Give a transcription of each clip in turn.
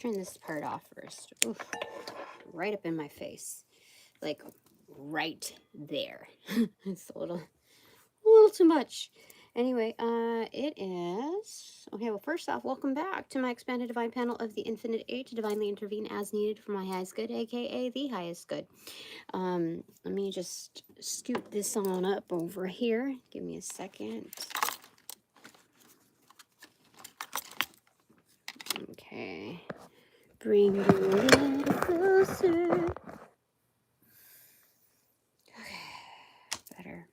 Turn this part off first. Oof, right up in my face. Like, right there. It's a little too much. Anyway, it is... Okay, well, first off, welcome back to my expanded divine panel of the Infinite Eight to divinely intervene as needed for my highest good, aka the highest good. Let me just scoot this on up over here. Give me a second. Okay. Bring you a little closer. Okay, better.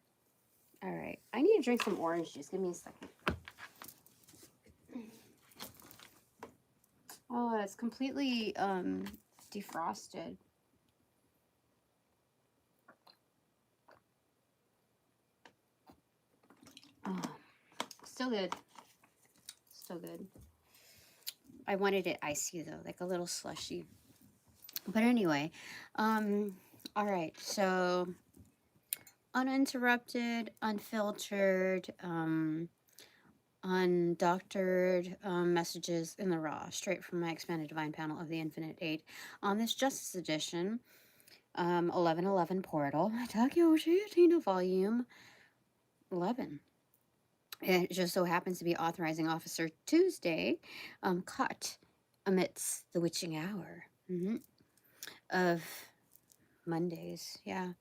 All right, I need to drink some orange juice. Give me a second. Oh, it's completely defrosted. Oh, still good. Still good. I wanted it icy though, like a little slushy. But anyway, all right. So uninterrupted, unfiltered, undoctored messages in the raw, straight from my expanded divine panel of the Infinite Eight on this Justice Edition, 1111 portal, Tokyo Tina Volume 11. It just so happens to be Authorizing Officer Tuesday, caught amidst the witching hour of Mondays. Yeah.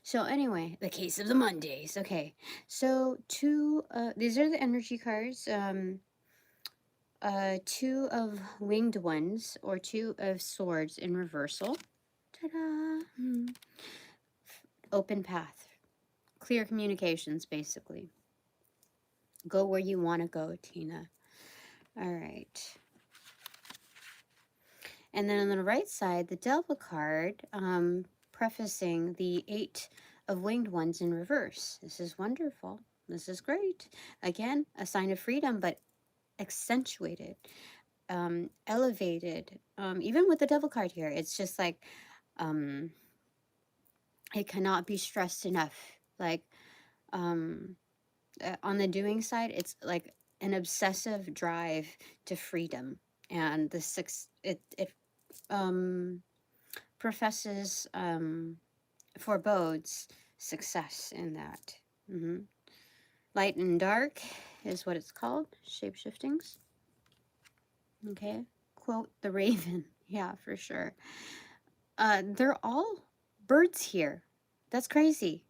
So anyway, the case of the Mondays. Okay. So these are the energy cards. Two of winged ones or two of swords in reversal. Ta-da! Open path. Clear communications, basically. Go where you want to go, Tina. All right. And then on the right side, the Devil card, prefacing the 8 of winged ones in reverse. This is wonderful. This is great. Again, a sign of freedom, but accentuated, elevated. Even with the Devil card here, it's just like, it cannot be stressed enough. Like, on the doing side, it's like an obsessive drive to freedom, and it professes, forebodes success in that. Light and dark is what it's called, shape-shiftings. Okay, quote the raven. Yeah, for sure. They're all birds here. That's crazy.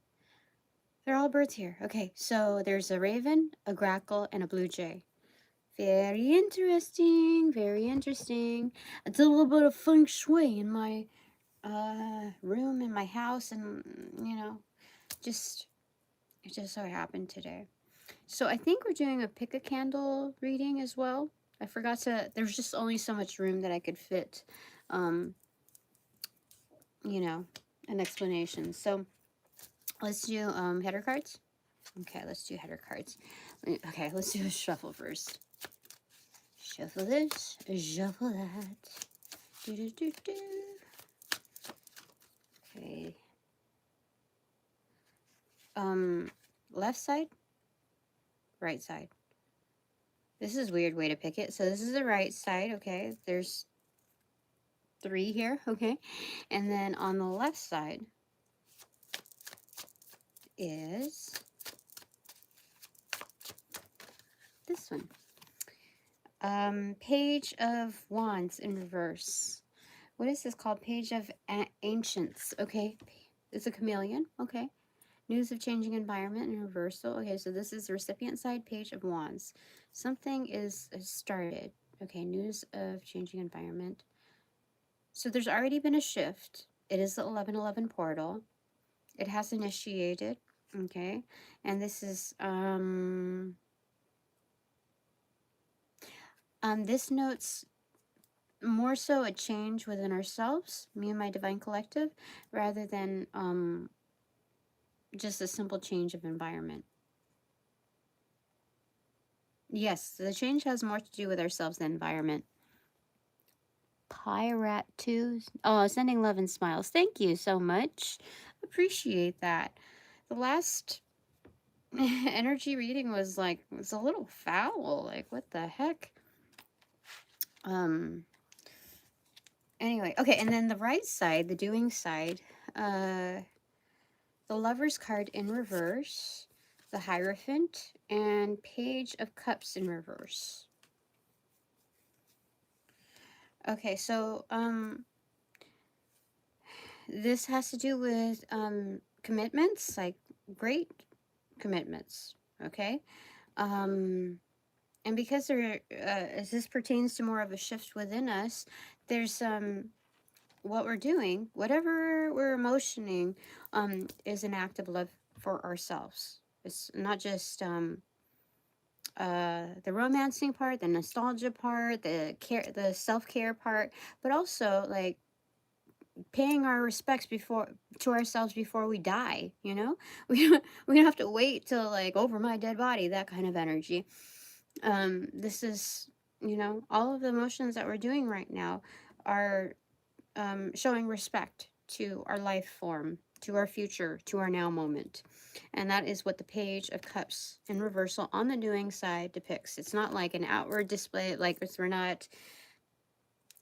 They're all birds here. Okay, so there's a raven, a grackle, and a blue jay. Very interesting. Very interesting. It's a little bit of feng shui in my room, in my house, and you know, it just so happened today. So I think we're doing a pick a candle reading as well. I forgot to. There's just only so much room that I could fit, you know, an explanation. So let's do header cards. Okay, let's do header cards. Okay, let's do a shuffle first. Shuffle this, shuffle that. Do do do do. Okay. Left side, right side. This is a weird way to pick it. So this is the right side, okay? There's 3 here, okay? And then on the left side is this one. Page of Wands in reverse. What is this called? Page of Ancients, okay? It's a chameleon, okay? News of changing environment in reversal. Okay, so this is the recipient side, Page of Wands. Something is started. Okay, news of changing environment. So there's already been a shift. It is the 1111 portal. It has initiated. Okay, and this is this notes more so a change within ourselves, me and my divine collective, rather than just a simple change of environment. Yes, the change has more to do with ourselves than environment. Pyrat 2. Oh, sending love and smiles. Thank you so much. Appreciate that. The last energy reading was like, it's a little foul. Like, what the heck? Anyway, okay, and then the right side, the doing side, the Lover's card in reverse, the Hierophant, and Page of Cups in reverse. Okay, so this has to do with commitments, like great commitments, okay? And because there, as this pertains to more of a shift within us, there's what we're doing, whatever we're emotioning, is an act of love for ourselves. It's not just the romancing part, the nostalgia part, the care, the self-care part, but also like paying our respects before to ourselves before we die. You know, we don't have to wait till like over my dead body, that kind of energy. This is, you know, all of the emotions that we're doing right now are showing respect to our life form, to our future, to our now moment. And that is what the Page of Cups in reversal on the doing side depicts. It's not like an outward display, like we're not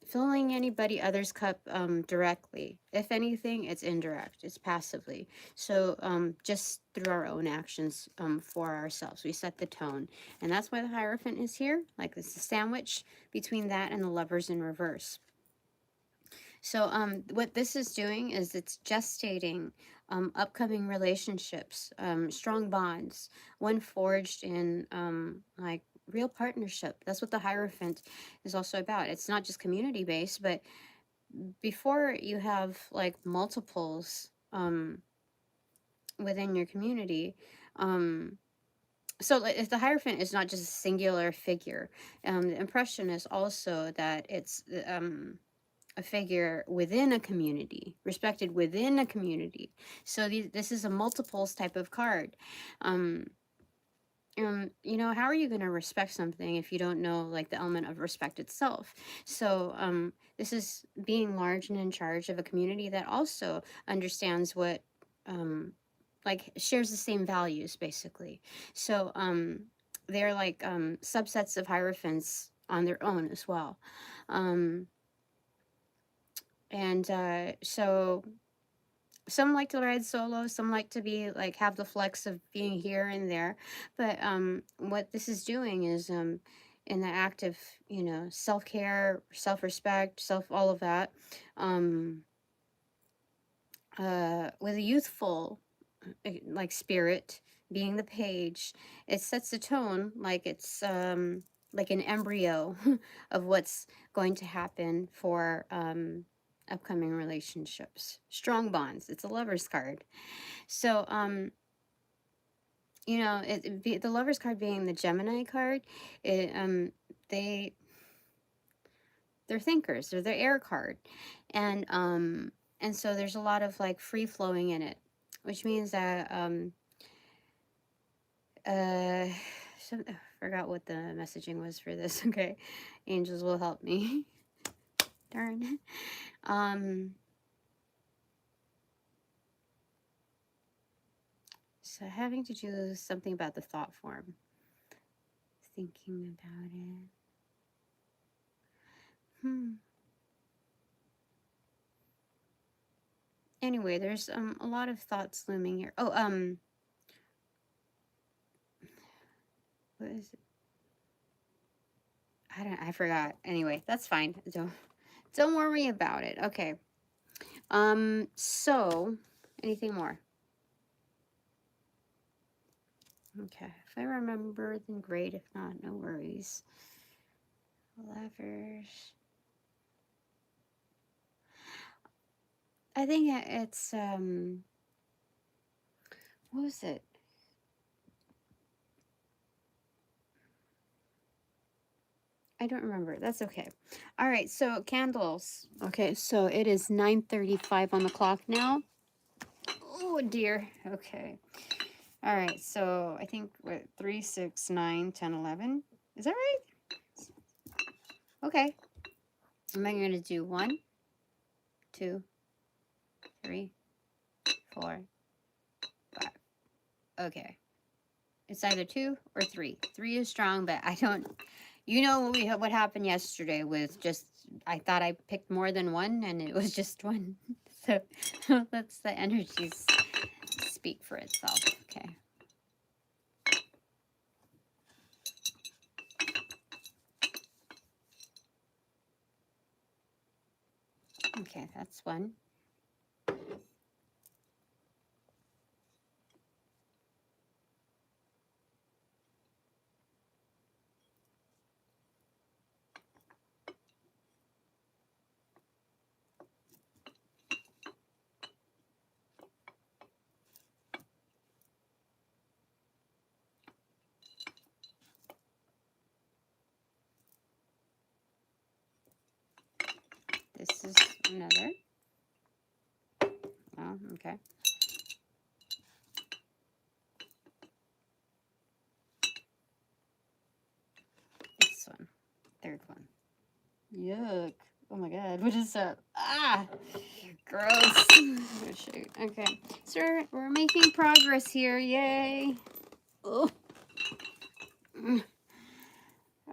filling anybody other's cup directly. If anything, it's indirect, it's passively. So just through our own actions for ourselves, we set the tone. And that's why the Hierophant is here. Like it's a sandwich between that and the Lovers in reverse. So what this is doing is it's gestating upcoming relationships, strong bonds, one forged in like real partnership. That's what the Hierophant is also about. It's not just community based, but before you have like multiples within your community, so if the Hierophant is not just a singular figure, the impression is also that it's a figure within a community, respected within a community. So this is a multiples type of card. You know, how are you going to respect something if you don't know like the element of respect itself? So this is being large and in charge of a community that also understands what like shares the same values basically. So they're like subsets of Hierophants on their own as well. And so some like to ride solo, some like to be like have the flex of being here and there. But what this is doing is in the act of, you know, self-care, self-respect, self all of that, with a youthful like spirit being the page, it sets a tone like it's like an embryo of what's going to happen for upcoming relationships, strong bonds. It's a Lover's card. So you know, the Lover's card being the Gemini card, it they're thinkers, they're the air card, and so there's a lot of like free flowing in it, which means that so, I forgot what the messaging was for this. Okay, angels will help me. Darn. So having to do something about the thought form. Thinking about it. Anyway, there's a lot of thoughts looming here. Oh, what is it? I forgot. Anyway, that's fine. Don't worry about it. Okay. So anything more? Okay. If I remember, then great. If not, no worries. Lovers. I think it's what was it? I don't remember. That's okay. All right, so candles. Okay, so it is 9:35 on the clock now. Oh dear. Okay. All right, so I think what 3, 6, 9, 10, 11. Is that right? Okay. I'm going to do 1, 2, 3, 4, 5. Okay. It's either 2 or 3. 3 is strong, but I don't. You know what happened yesterday with just I thought I picked more than one, and it was just one. So let's the energies speak for itself. Okay. Okay, that's one. This is another. Oh, okay. This one. Third one. Yuck. Oh my god, what is that? Ah! Gross. Oh, shoot. Okay. So we're making progress here. Yay. Oh.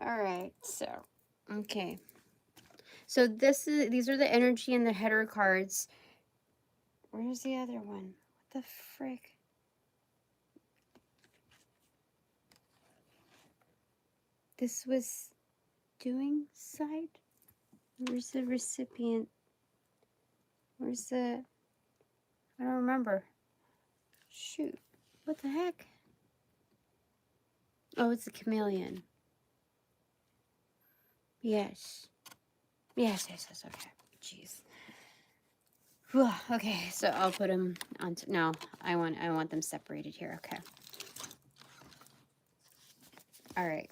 Alright, so. Okay. So these are the energy and the header cards. Where's the other one? What the frick? This was doing side? Where's the recipient? Where's the... I don't remember. Shoot. What the heck? Oh, it's a chameleon. Yes. Yes, okay. Jeez. Whew, okay, so I'll put them on... No, I want them separated here. Okay. All right.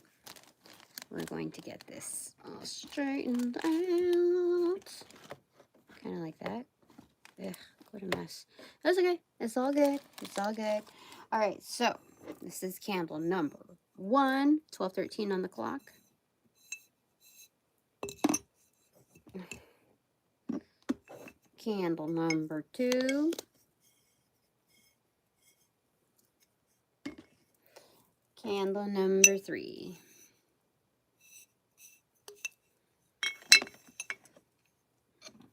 We're going to get this all straightened out. Kind of like that. Ugh, what a mess. That's okay. It's all good. It's all good. All right, so this is candle number 1, 12:13 on the clock. Candle number 2. Candle number 3.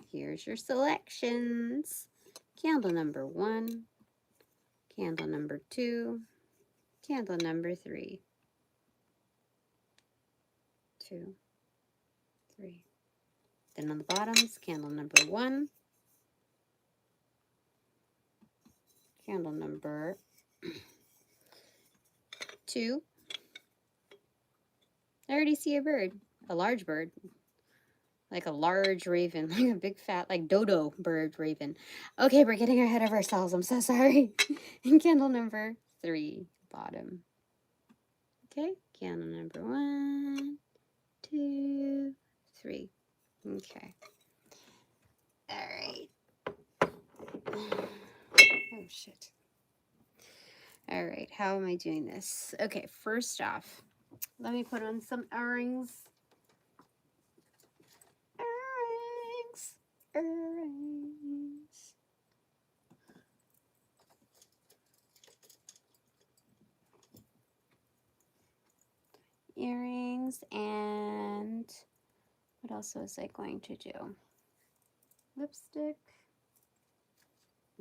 Here's your selections. Candle number 1, candle number 2, candle number 3. 2, 3. Then on the bottoms, candle number 1, candle number 2. I already see a bird, a large bird, like a large raven, like a big fat, like dodo bird raven. Okay, we're getting ahead of ourselves. I'm so sorry. And candle number 3, bottom. Okay, candle number 1, 2, 3. Okay. All right. Oh, shit. All right, how am I doing this? Okay, first off, let me put on some earrings. Earrings. Earrings, and what else was I going to do? Lipstick.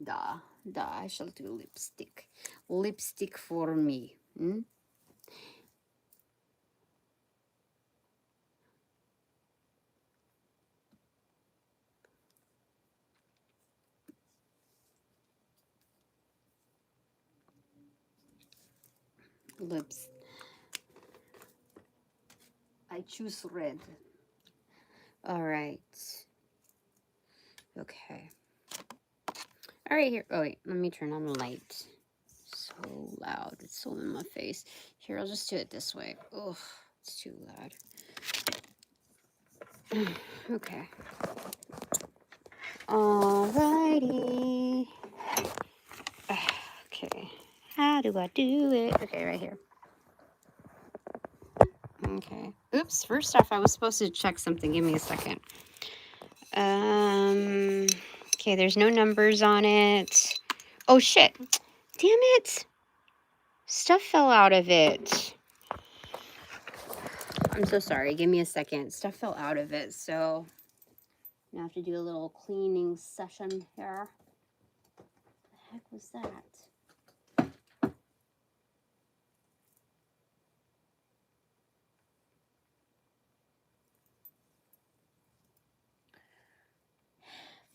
I shall do lipstick. Lipstick for me. Lips. I choose red. All right. Okay. All right, here. Oh, wait. Let me turn on the light. So loud. It's so in my face. Here, I'll just do it this way. Oh, it's too loud. Okay. Alrighty. Okay. How do I do it? Okay, right here. Okay. Oops. First off, I was supposed to check something. Give me a second. Okay, there's no numbers on it. Oh, shit. Damn it. Stuff fell out of it. I'm so sorry. Give me a second. Stuff fell out of it, so I have to do a little cleaning session here. What the heck was that?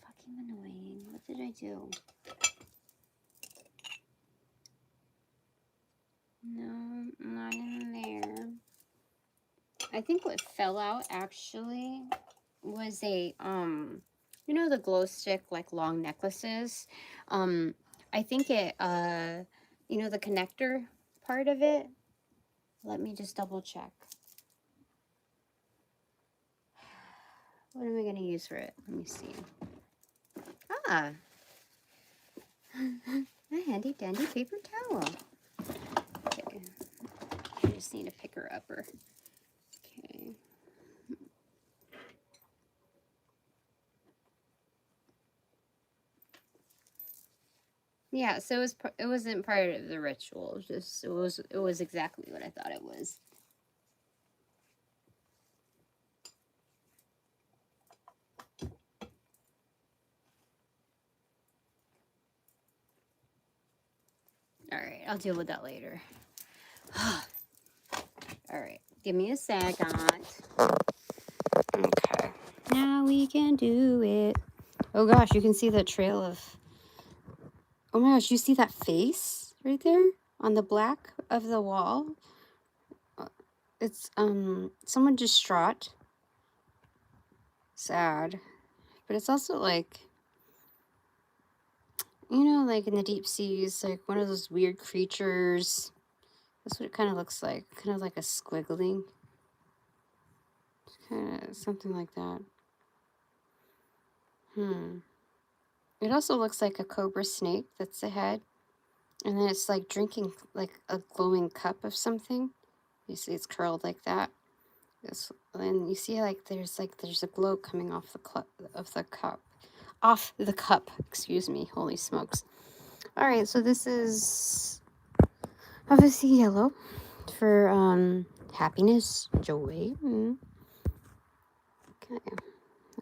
Fucking annoying. What did I do? No, not in there. I think what fell out actually was a you know, the glow stick like long necklaces. I think it you know, the connector part of it. Let me just double check. What am I going to use for it? Let me see. Ah, a handy dandy paper towel. Okay, I just need a picker upper. Okay. Yeah, so it wasn't part of the ritual. Just it was exactly what I thought it was. All right, I'll deal with that later. All right, give me a second. Okay, now we can do it. Oh gosh, you can see the trail of. Oh my gosh, you see that face right there on the black of the wall? It's someone distraught, sad, but it's also like, you know, like in the deep seas, like one of those weird creatures. That's what it kind of looks like, kind of like a squiggling, kind of something like that. It also looks like a cobra snake that's the head, and then it's like drinking like a glowing cup of something. You see, it's curled like that. And you see like there's a glow coming off the cup. Excuse me. Holy smokes! All right, so this is obviously yellow for happiness, joy. Okay.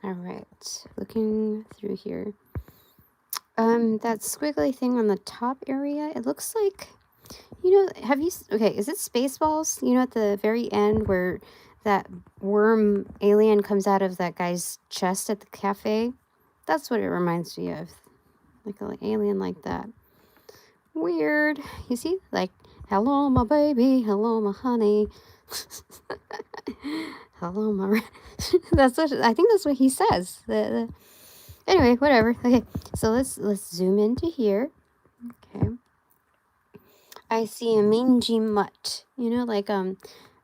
All right. Looking through here. That squiggly thing on the top area. It looks like, you know. Okay? Is it Spaceballs? You know, at the very end where that worm alien comes out of that guy's chest at the cafe. That's what it reminds me of, like an alien like that. Weird. You see, like, hello, my baby. Hello, my honey. Hello, my. That's what I think. That's what he says. Anyway, whatever. Okay, so let's zoom into here. Okay. I see a mangy mutt. You know, like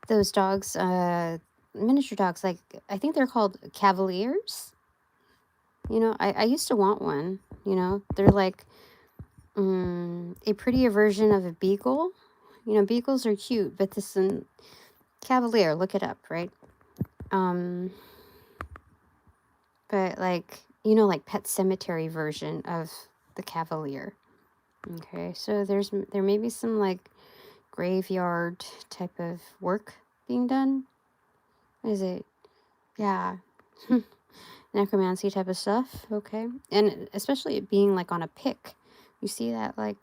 those dogs, miniature dogs. Like I think they're called Cavaliers. You know, I used to want one. You know, they're like a prettier version of a beagle. You know, beagles are cute, but this one, Cavalier. Look it up, right? But like, you know, like Pet Cemetery version of the Cavalier. Okay, so there may be some like graveyard type of work being done. What is it? Yeah. Necromancy type of stuff. Okay. And especially it being like on a pick. You see that, like,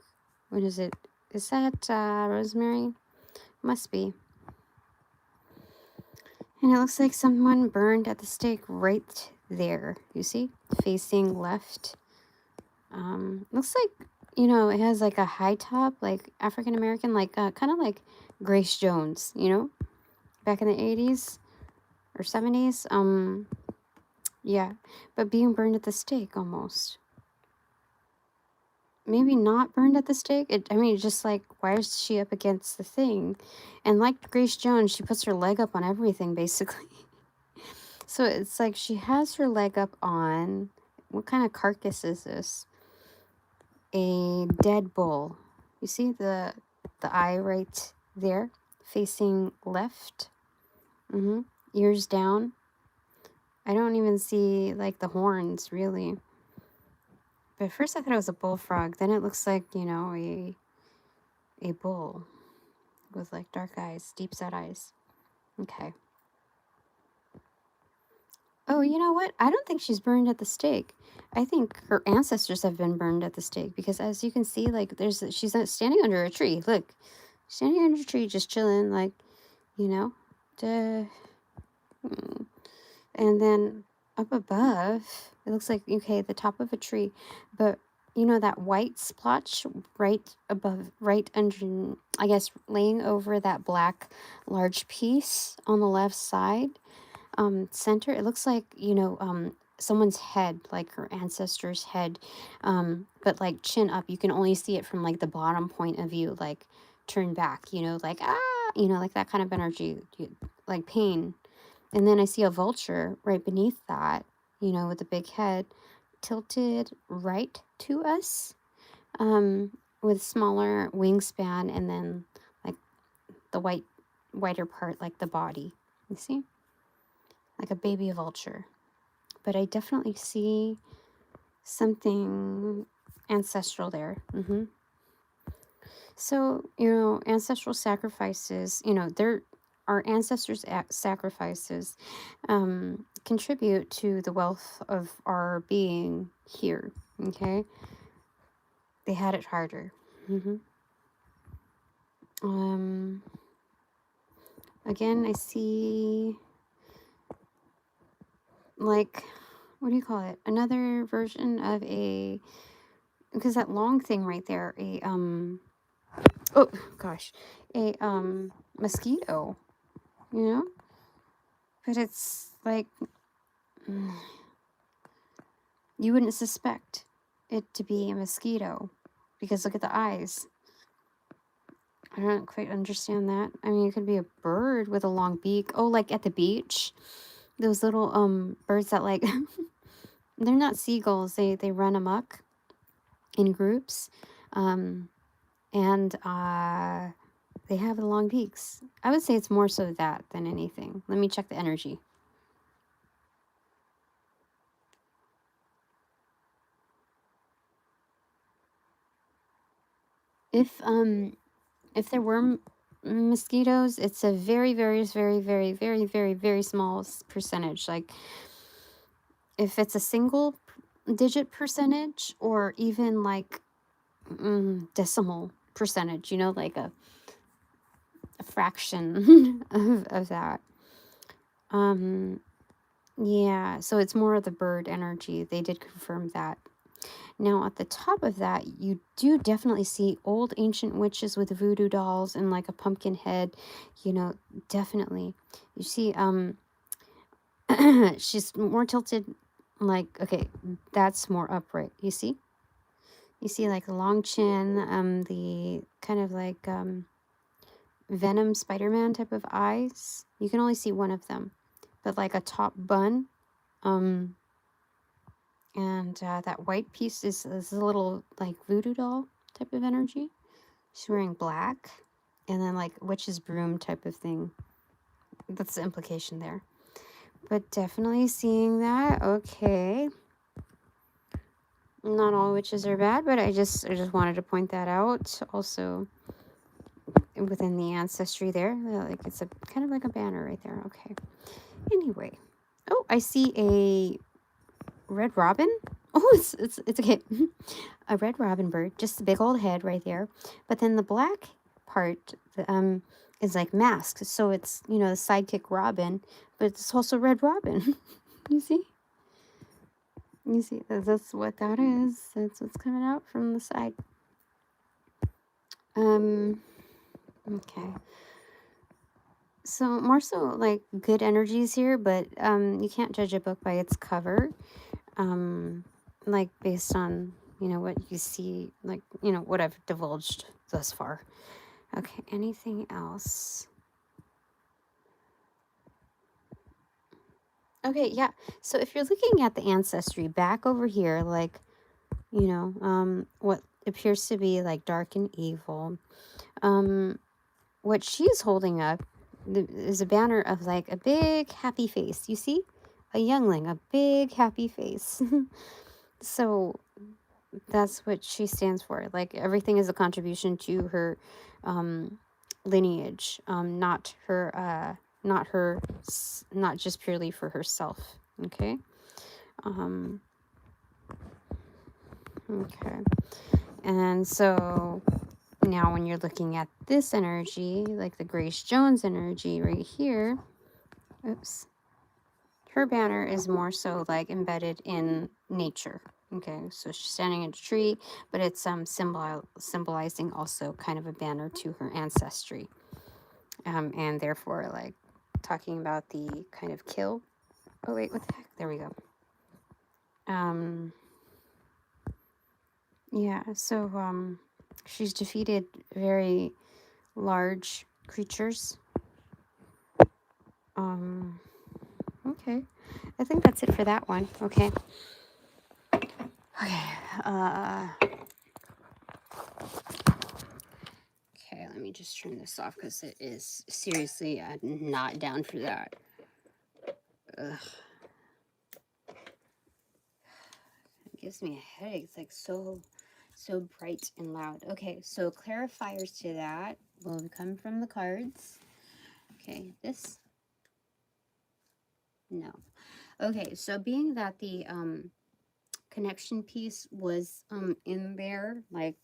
what is it? Is that rosemary? Must be. And it looks like someone burned at the stake right there. You see? Facing left. Looks like, you know, it has like a high top, like African American, like kind of like Grace Jones, you know, back in the 80s or 70s. Yeah, but being burned at the stake almost. Maybe not burned at the stake. I mean, just like, why is she up against the thing? And like Grace Jones, she puts her leg up on everything, basically. So it's like she has her leg up on, what kind of carcass is this? A dead bull. You see the eye right there, facing left. Ears down. I don't even see like the horns really. But at first I thought it was a bullfrog. Then it looks like, you know, a bull with like dark eyes, deep set eyes. Okay. Oh, you know what? I don't think she's burned at the stake. I think her ancestors have been burned at the stake because, as you can see, like she's standing under a tree. Look, standing under a tree, just chilling, like, you know. Duh. And then up above, it looks like, okay, the top of a tree, but you know that white splotch right above, right under, I guess, laying over that black large piece on the left side, center, it looks like, you know, someone's head, like her ancestor's head, but like chin up. You can only see it from like the bottom point of view, like turned back, you know, like, you know, like that kind of energy, like pain. And then I see a vulture right beneath that, you know, with a big head tilted right to us, with smaller wingspan, and then like the whiter part, like the body. You see? Like a baby vulture. But I definitely see something ancestral there. So, you know, ancestral sacrifices, you know, our ancestors' sacrifices contribute to the wealth of our being here. Okay. They had it harder. Um, Again, I see, like, what do you call it? Another version of a, because that long thing right there, oh gosh, a mosquito, you know? But it's like, you wouldn't suspect it to be a mosquito because look at the eyes. I don't quite understand that. I mean, it could be a bird with a long beak. Oh, like at the beach, those little birds that, like, they're not seagulls. They run amok in groups, and they have the long beaks. I would say it's more so that than anything. Let me check the energy. If there were mosquitoes, it's a very, very, very, very, very, very, very small percentage. Like, if it's a single digit percentage, or even like decimal percentage, you know, like a fraction of that. Yeah, so it's more of the bird energy. They did confirm that. Now, at the top of that, you do definitely see old ancient witches with voodoo dolls and like a pumpkin head, you know, definitely. You see, she's more tilted, like, okay, that's more upright. You see? You see, like, the long chin, the kind of like Venom Spider-Man type of eyes. You can only see one of them, but like a top bun. And that white piece is a little like voodoo doll type of energy. She's wearing black, and then like witch's broom type of thing. That's the implication there. But definitely seeing that. Okay. Not all witches are bad, but I just wanted to point that out. Also, within the ancestry there, like it's a kind of like a banner right there. Okay. Anyway, oh, I see a red robin. Oh, it's okay. A red robin bird, just a big old head right there. But then the black part is like masked, so it's, you know, the sidekick robin, but it's also red robin. You see? You see, that's what that is. That's what's coming out from the side. Okay. So more so like good energies here, but you can't judge a book by its cover. Like based on, you know, what you see, like, you know, what I've divulged thus far. Okay, anything else? Okay, yeah. So if you're looking at the ancestry back over here, like, you know, what appears to be like dark and evil, what she's holding up is a banner of like a big happy face. You see? A youngling, a big happy face. So that's what she stands for. Like, everything is a contribution to her lineage, not her, not just purely for herself. Okay. Okay. And so now when you're looking at this energy, like the Grace Jones energy right here, oops, her banner is more so like embedded in nature. Okay, so she's standing in a tree, but it's symbolizing also kind of a banner to her ancestry, and therefore like talking about the kind of kill. Oh wait, what the heck? There we go. Yeah, so she's defeated very large creatures. Okay, I think that's it for that one. Okay. Okay. Okay, let me just turn this off because it is seriously not down for that. Ugh. It gives me a headache. It's like so bright and loud. Okay, so clarifiers to that will come from the cards. Okay, this. No. Okay, so being that the connection piece was in there, like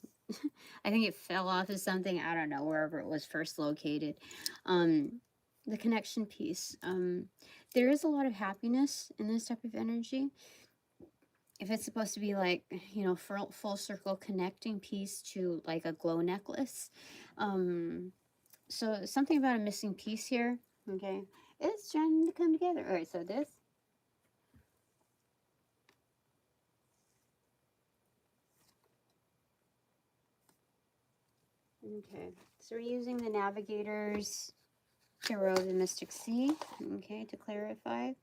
I think it fell off of something, I don't know, wherever it was first located. The connection piece, there is a lot of happiness in this type of energy. If it's supposed to be like, you know, full circle connecting piece to like a glow necklace. So something about a missing piece here. Okay, it's trying to come together. All right, so this. Okay, so we're using the Navigator's Tarot of the Mystic Sea, okay, to clarify.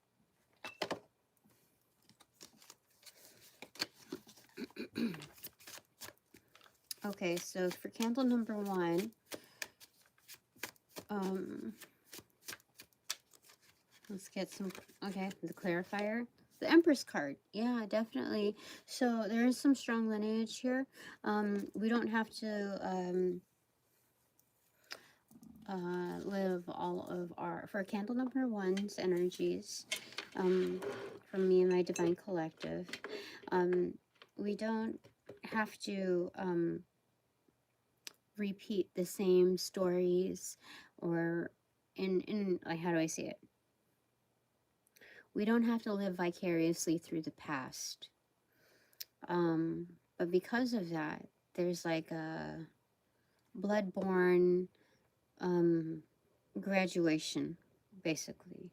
Okay, so for candle number 1, let's get some, okay, the clarifier. The Empress card, yeah, definitely. So there is some strong lineage here. We don't have to live all of our, for candle number 1's energies, from me and my divine collective, we don't have to repeat the same stories, or in like, how do I say it? We don't have to live vicariously through the past. But because of that, there's like a bloodborne graduation, basically.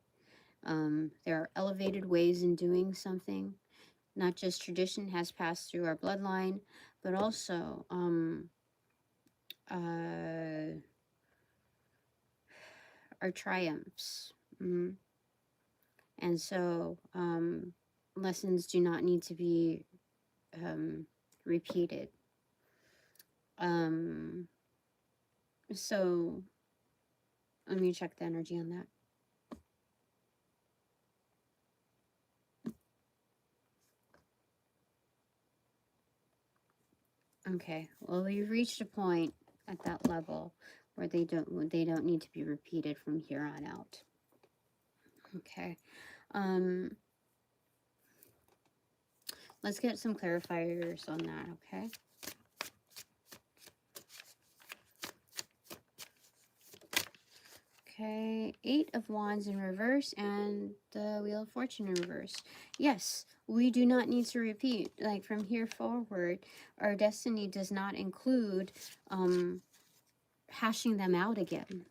There are elevated ways in doing something. Not just tradition has passed through our bloodline, but also our triumphs. And so lessons do not need to be repeated. So let me check the energy on that. Okay, well, we've reached a point at that level where they don't need to be repeated from here on out. Okay. Let's get some clarifiers on that, okay? Okay, 8 of Wands in reverse and the Wheel of Fortune in reverse. Yes, we do not need to repeat. Like, from here forward, our destiny does not include hashing them out again.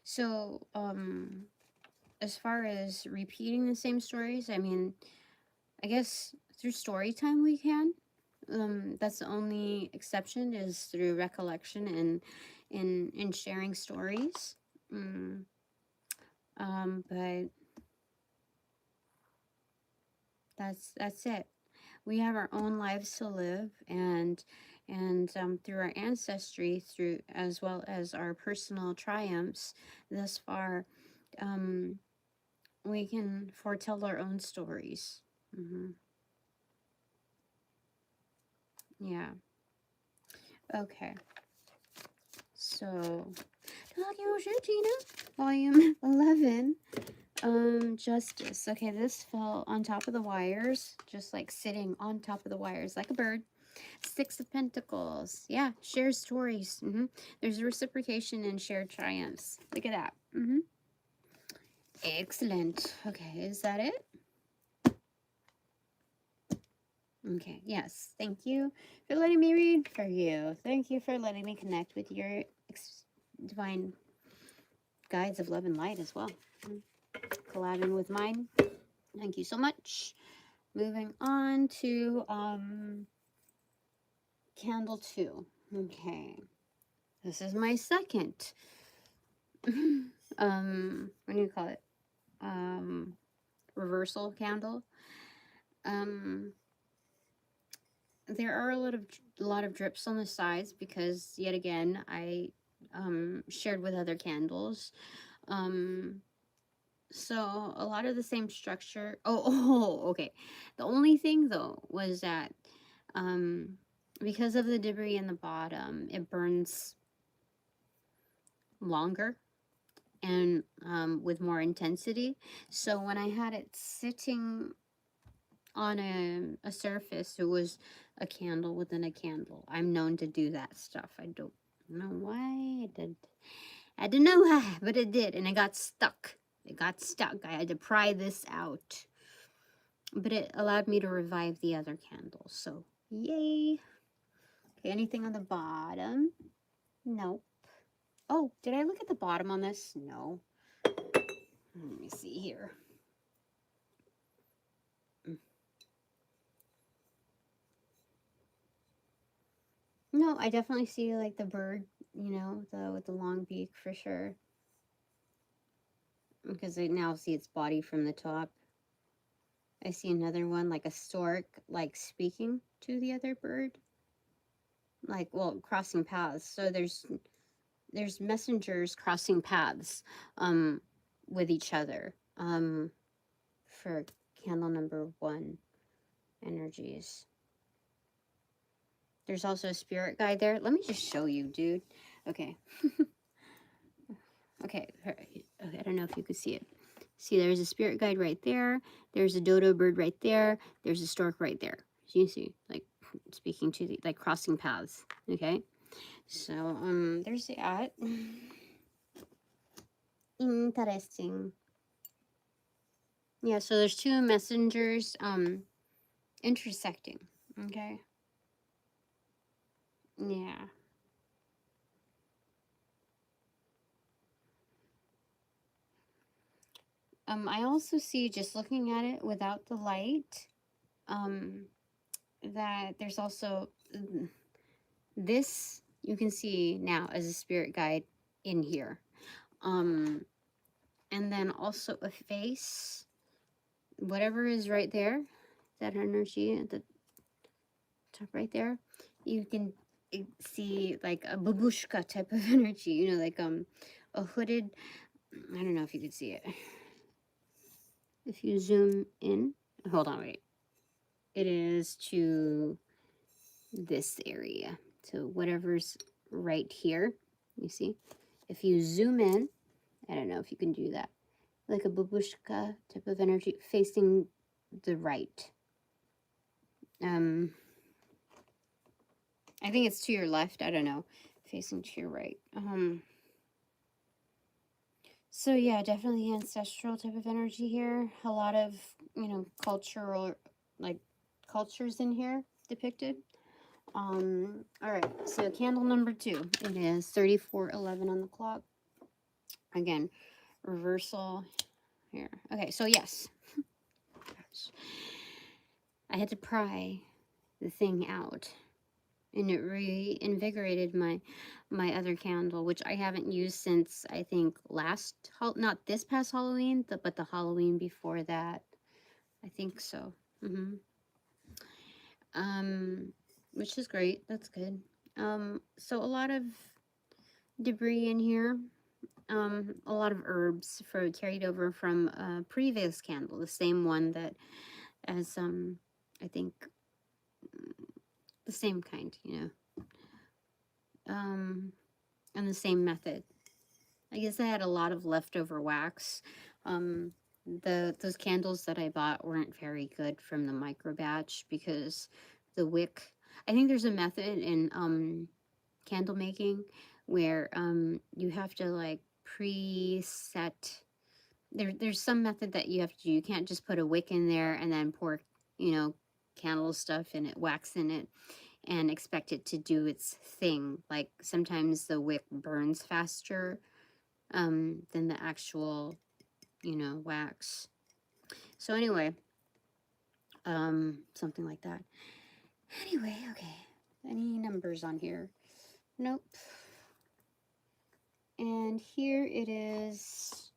So, as far as repeating the same stories, I mean, I guess through story time we can. That's the only exception, is through recollection and in sharing stories. But that's it. We have our own lives to live, and through our ancestry, through as well as our personal triumphs thus far, we can foretell our own stories. Yeah. Okay. So, Tokyo Tina, volume 11. Justice. Okay, this fell on top of the wires, just like sitting on top of the wires like a bird. Six of Pentacles. Yeah, shared stories. There's reciprocation and shared triumphs. Look at that. Excellent. Okay, is that it? Okay, yes. Thank you for letting me read for you. Thank you for letting me connect with your divine guides of love and light as well. Collabing with mine. Thank you so much. Moving on to candle 2. Okay. This is my second. What do you call it? Reversal candle. There are a lot of drips on the sides because yet again I shared with other candles. So a lot of the same structure. Okay. The only thing though was that because of the debris in the bottom, it burns longer and with more intensity. So when I had it sitting on a surface, it was a candle within a candle. I'm known to do that stuff. I don't know why it did. I don't know why, but it did, and it got stuck. It got stuck. I had to pry this out, but it allowed me to revive the other candles. So yay! Okay, anything on the bottom? Nope. Oh, did I look at the bottom on this? No. Let me see here. No, I definitely see like the bird, you know, with the long beak for sure. Because I now see its body from the top. I see another one like a stork, like speaking to the other bird. Like, well, crossing paths. So there's messengers crossing paths with each other for candle number 1 energies. There's also a spirit guide there. Let me just show you, dude. Okay. Okay, I don't know if you could see it. See, there's a spirit guide right there. There's a dodo bird right there. There's a stork right there. So you see, like, speaking to the, like, crossing paths. Okay. So, there's the at. Interesting. Yeah, so there's 2 messengers, intersecting. Okay. Yeah. I also see, just looking at it without the light, that there's also this, you can see now as a spirit guide in here. And then also a face, whatever is right there, that energy at the top right there, you can see like a babushka type of energy, you know, like a hooded, I don't know if you could see it. If you zoom in, hold on, wait. It is to this area. So whatever's right here, you see? If you zoom in, I don't know if you can do that. Like a babushka type of energy facing the right. I think it's to your left. I don't know. Facing to your right. So yeah, definitely ancestral type of energy here. A lot of, you know, cultural, like, cultures in here depicted. All right, so candle number 2. It is 34:11 on the clock. Again, reversal here. Okay, so yes. I had to pry the thing out, and it reinvigorated my other candle, which I haven't used since, I think, not this past Halloween, but the Halloween before that. I think so. Which is great. That's good. So a lot of debris in here. A lot of herbs carried over from a previous candle, the same one that as I think the same kind, you know. And the same method. I guess I had a lot of leftover wax. those candles that I bought weren't very good from the micro batch because the wick. I think there's a method in candle making where you have to like preset. There's some method that you have to do. You can't just put a wick in there and then pour, you know, candle stuff in it, wax in it, and expect it to do its thing. Like sometimes the wick burns faster than the actual, you know, wax. So anyway, something like that. Anyway, okay. Any numbers on here? Nope. And here it is.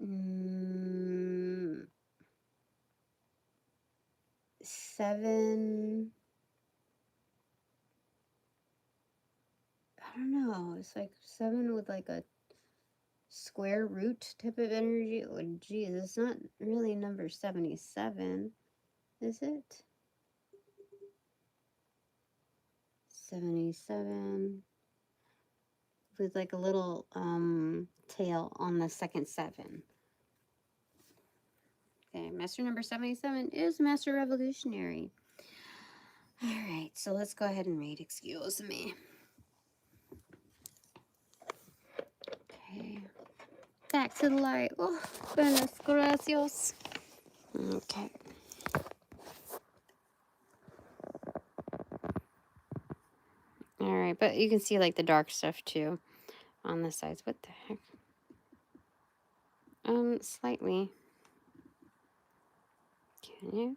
Mm, 7. I don't know. It's like 7 with like a square root type of energy. Oh, geez, it's not really number 77, is it? 77 with like a little tail on the second 7. Okay, master number 77 is Master Revolutionary. All right, so let's go ahead and read. Excuse me. Okay, back to the light. Oh, goodness gracias. Okay. All right, but you can see like the dark stuff too on the sides. What the heck? Slightly. Can you?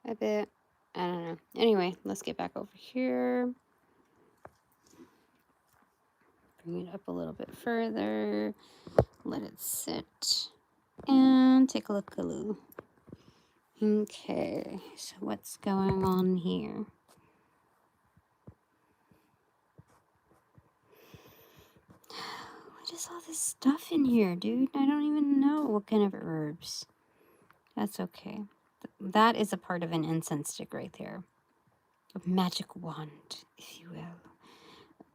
A bit. I don't know. Anyway, let's get back over here. Bring it up a little bit further. Let it sit. And take a look. Okay, so what's going on here? What is all this stuff in here, dude? I don't even know what kind of herbs. That's okay. That is a part of an incense stick right there. A magic wand, if you will.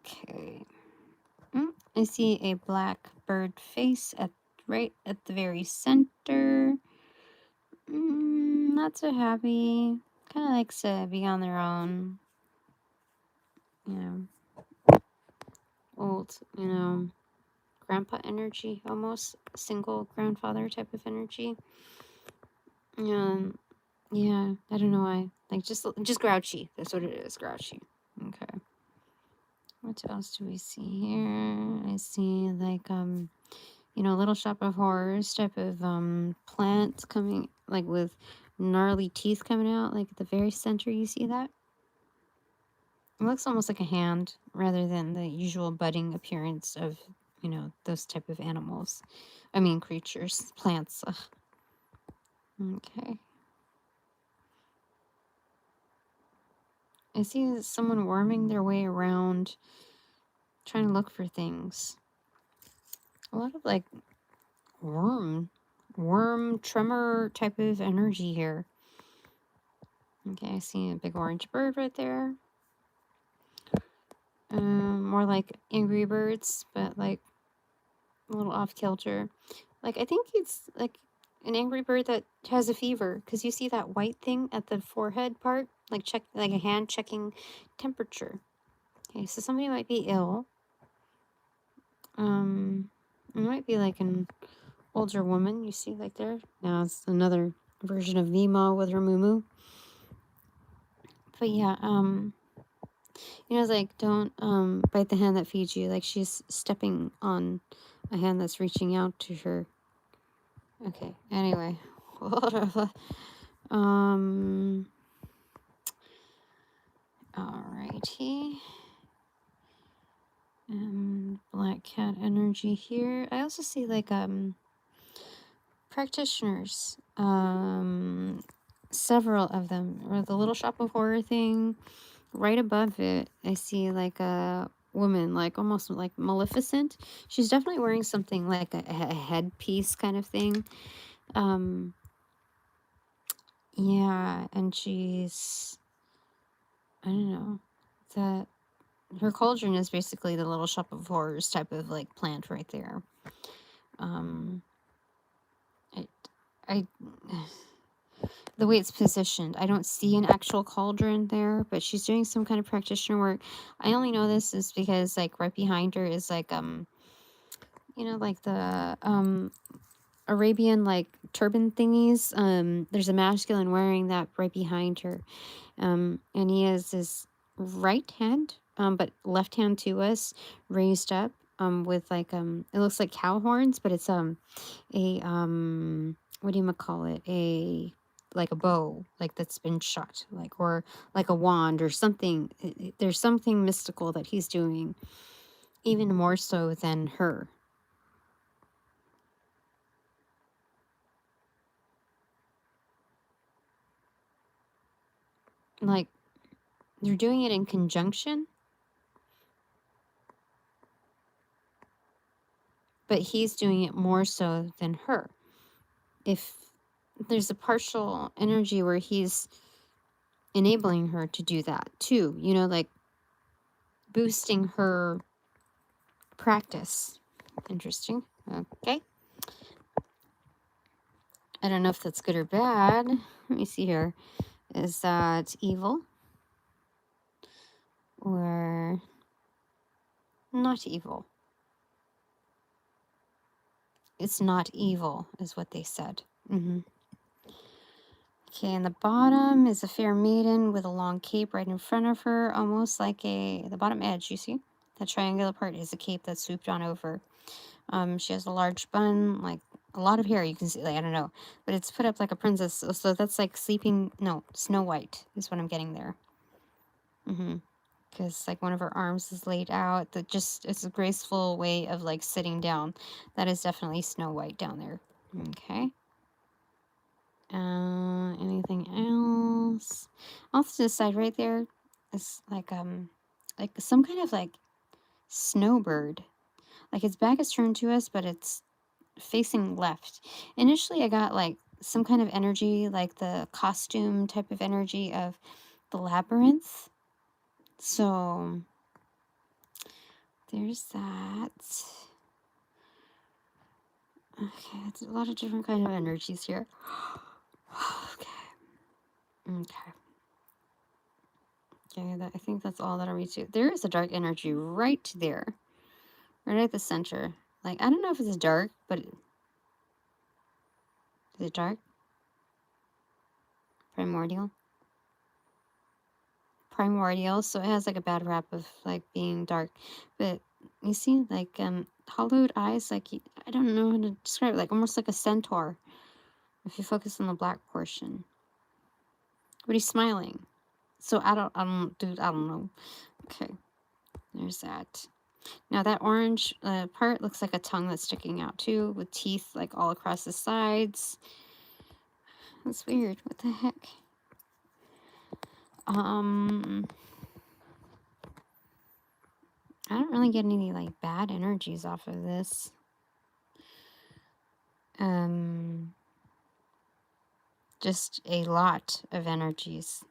Okay. I see a black bird face right at the very center. Not so happy. Kind of likes to be on their own. You know, old, you know, grandpa energy, almost single grandfather type of energy. Yeah, I don't know why. Like just grouchy. That's what it is, grouchy. Okay. What else do we see here? I see like you know, Little Shop of Horrors type of plants coming like with gnarly teeth coming out, like at the very center. You see that? It looks almost like a hand rather than the usual budding appearance of, you know, those type of animals. I mean, creatures, plants. Ugh. Okay. I see someone worming their way around, trying to look for things. A lot of like worm tremor type of energy here. Okay, I see a big orange bird right there. More like Angry Birds, but like a little off kilter. Like I think it's like an angry bird that has a fever, because you see that white thing at the forehead part, like like a hand checking temperature. Okay, so somebody might be ill. It might be like an older woman. You see, like there. Now it's another version of Vima with her moo. But yeah, you know, it's like don't bite the hand that feeds you. Like she's stepping on a hand that's reaching out to her. Okay. Anyway, alrighty. Black cat energy here. I also see like practitioners. Several of them. Or the Little Shop of Horror thing. Right above it, I see like a woman, like almost like Maleficent. She's definitely wearing something like a headpiece kind of thing. Yeah, and she's, I don't know, that her cauldron is basically the Little Shop of Horrors type of like plant right there. I, I, the way it's positioned, I don't see an actual cauldron there, but she's doing some kind of practitioner work. I only know this is because like right behind her is like you know, like the Arabian like turban thingies. There's a masculine wearing that right behind her. And he has his right hand, but left hand to us, raised up, with like it looks like cow horns, but it's a what do you call it? A like a bow, like that's been shot, like, or like a wand or something. There's something mystical that he's doing, even more so than her. Like they're doing it in conjunction, but he's doing it more so than her. If there's a partial energy where he's enabling her to do that too, you know, like boosting her practice. Interesting. Okay. I don't know if that's good or bad. Let me see here. Is that evil or not evil? It's not evil, is what they said. Okay, and the bottom is a fair maiden with a long cape right in front of her, almost like the bottom edge, you see? That triangular part is a cape that's swooped on over. She has a large bun, like a lot of hair, you can see, like, I don't know, but it's put up like a princess, so that's like sleeping, no, Snow White is what I'm getting there. Because like one of her arms is laid out, that just, it's a graceful way of like sitting down. That is definitely Snow White down there. Okay. Anything else? Off to the side right there is like some kind of like snowbird. Like its back is turned to us, but it's facing left. Initially, I got like some kind of energy, like the costume type of energy of the labyrinth. So there's that. Okay, it's a lot of different kind of energies here. Okay. Okay, I think that's all that I read to. There is a dark energy right there. Right at the center. Like, I don't know if it's dark, but... Is it dark? Primordial? Primordial, so it has like a bad rap of like being dark. But you see, like, hollowed eyes, like, I don't know how to describe it, like almost like a centaur. If you focus on the black portion. But he's smiling. So I don't know. Okay, there's that. Now that orange part looks like a tongue that's sticking out too, with teeth like all across the sides. That's weird. What the heck? I don't really get any like bad energies off of this. Just a lot of energies.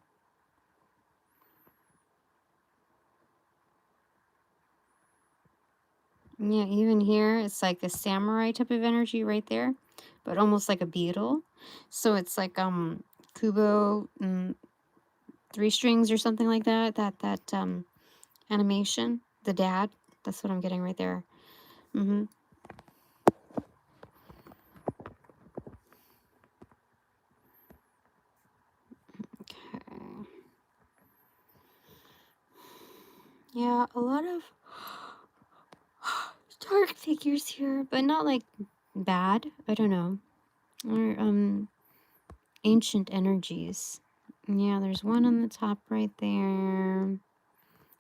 Yeah, even here, it's like a samurai type of energy right there, but almost like a beetle. So it's like, Kubo, 3 strings or something like that, animation, the dad, that's what I'm getting right there. Okay. Yeah, a lot of dark figures here, but not like bad, I don't know. Or, ancient energies. Yeah, there's one on the top right there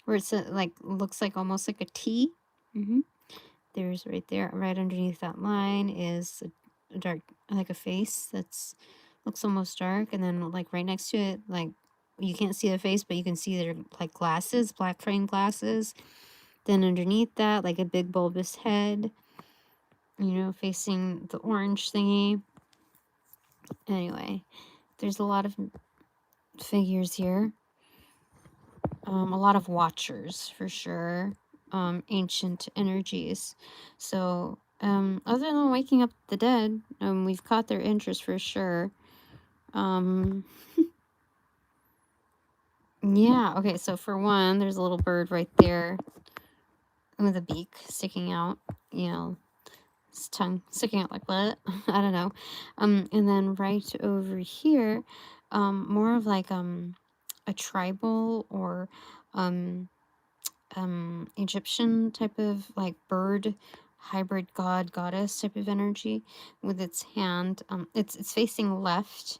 where it's like looks like almost like a T. There's right there, right underneath that line is a dark, like a face that's looks almost dark, and then like right next to it, like you can't see the face, but you can see their like glasses, black frame glasses. Then underneath that, like a big bulbous head, you know, facing the orange thingy. Anyway, there's a lot of figures here. a lot of watchers for sure, ancient energies. So, other than waking up the dead, we've caught their interest for sure. Yeah, okay, so for one, there's a little bird right there with a beak sticking out, you know, his tongue sticking out like what? I don't know. And then right over here, more of like a tribal or Egyptian type of like bird hybrid god goddess type of energy with its hand. It's facing left.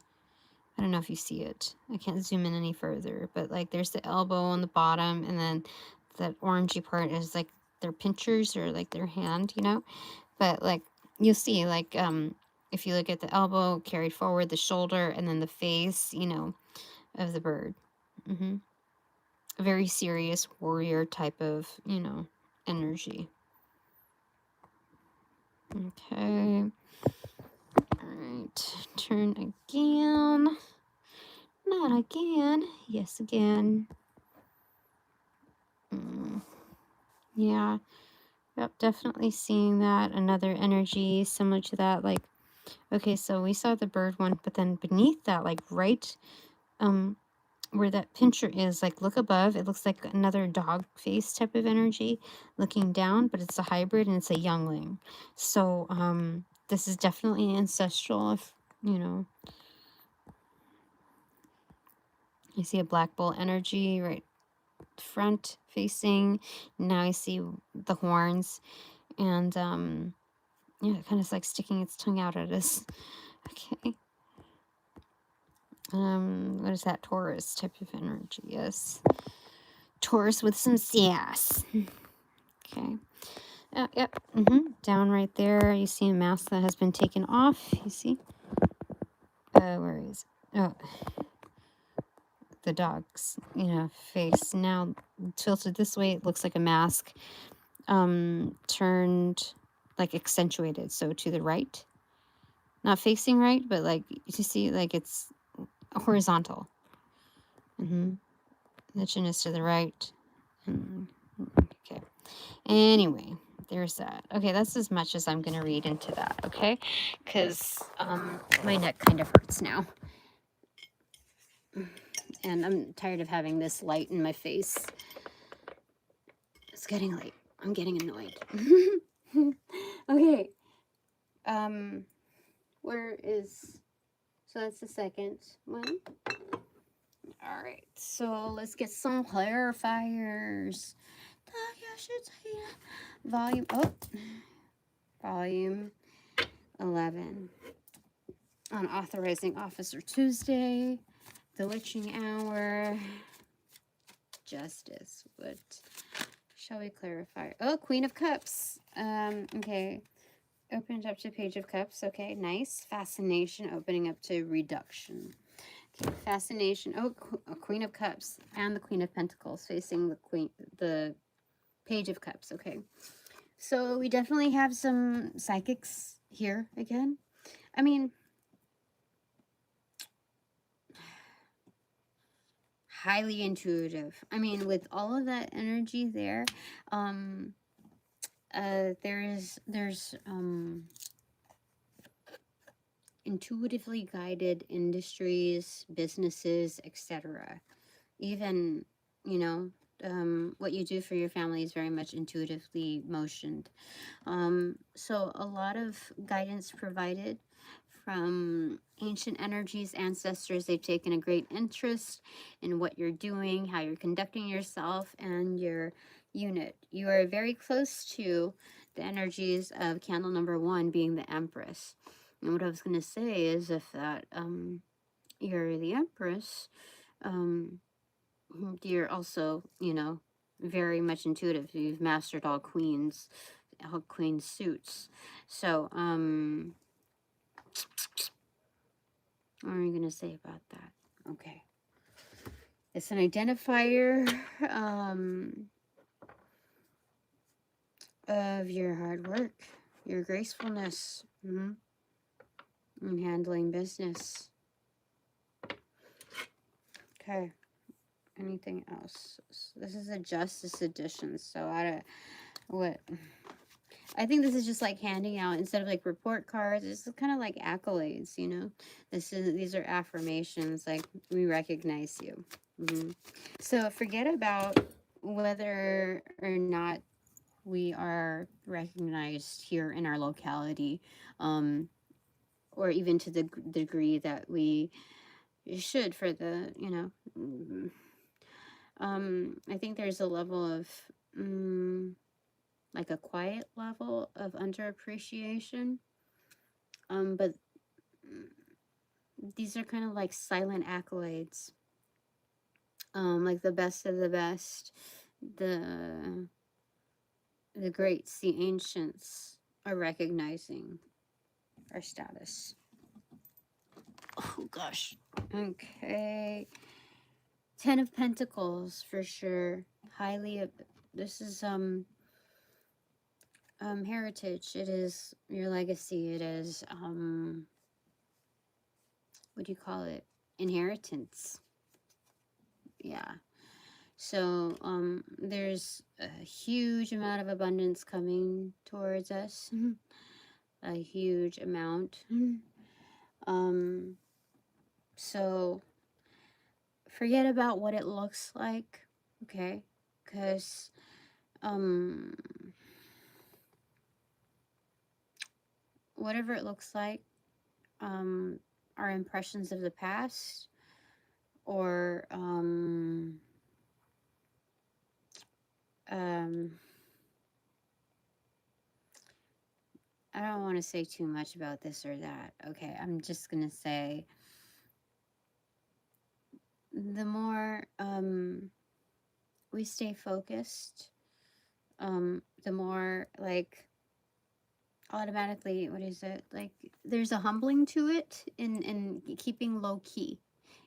I don't know if you see it. I can't zoom in any further, but like there's the elbow on the bottom, and then that orangey part is like their pinchers or like their hand, you know. But like you'll see, like if you look at the elbow carried forward, the shoulder, and then the face, you know, of the bird. A very serious warrior type of, you know, energy. Okay. All right. Turn again. Not again. Yes, again. Yeah. Yep, definitely seeing that. Another energy similar to that. Like, okay, so we saw the bird one, but then beneath that, like right where that pincher is, like look above, it looks like another dog face type of energy looking down, but it's a hybrid and it's a youngling. So this is definitely ancestral, if you know. You see a black bull energy right front facing. Now I see the horns, and yeah, it kind of like sticking its tongue out at us. Okay. What is that? Taurus type of energy? Yes. Taurus with some sass. Okay. Yep. Down right there, you see a mask that has been taken off. You see? Where is it? Oh, the dog's, you know, face. Now tilted this way, it looks like a mask. Turned, like accentuated, so to the right. Not facing right, but like you see, like it's horizontal. The chin is to the right. Okay. Anyway, there's that. Okay, that's as much as I'm going to read into that, okay? Because my neck kind of hurts now. And I'm tired of having this light in my face. It's getting late. I'm getting annoyed. Okay. Where is... So that's the second one. All right. So let's get some clarifiers. Volume 11 on Authorizing Officer Tuesday, the Witching Hour, Justice. What shall we clarify? Oh, Queen of Cups. Okay. Opened up to Page of Cups. Okay, nice. Fascination, opening up to Reduction. Okay, Fascination. Oh, Queen of Cups and the Queen of Pentacles facing the Page of Cups. Okay. So we definitely have some psychics here again. I mean, highly intuitive. I mean, with all of that energy there, there's intuitively guided industries, businesses, etc. Even, you know, what you do for your family is very much intuitively motioned. So a lot of guidance provided from ancient energies, ancestors. They've taken a great interest in what you're doing, how you're conducting yourself, and your unit. You are very close to the energies of candle number 1 being the Empress. And what I was going to say is if that you're the Empress, you're also, you know, very much intuitive. You've mastered all queen suits. So, what are you going to say about that? Okay. It's an identifier of your hard work, your gracefulness, in handling business. Okay. Anything else? This is a Justice edition, so I think this is just like handing out, instead of like report cards, it's kind of like accolades, you know. These are affirmations, like we recognize you. So forget about whether or not we are recognized here in our locality, or even to the degree that we should for the, you know. I think there's a level of like a quiet level of underappreciation, but these are kind of like silent accolades, like the best of the best, the greats, the ancients are recognizing our status. Oh gosh. Okay. 10 of Pentacles for sure. Highly, this is heritage. It is your legacy. It is what do you call it? Inheritance. Yeah. So there's a huge amount of abundance coming towards us. A huge amount. So forget about what it looks like, okay? Because whatever it looks like, our impressions of the past, or I don't want to say too much about this or that. Okay, I'm just gonna say the more we stay focused, the more like automatically, what is it, like there's a humbling to it in keeping low key,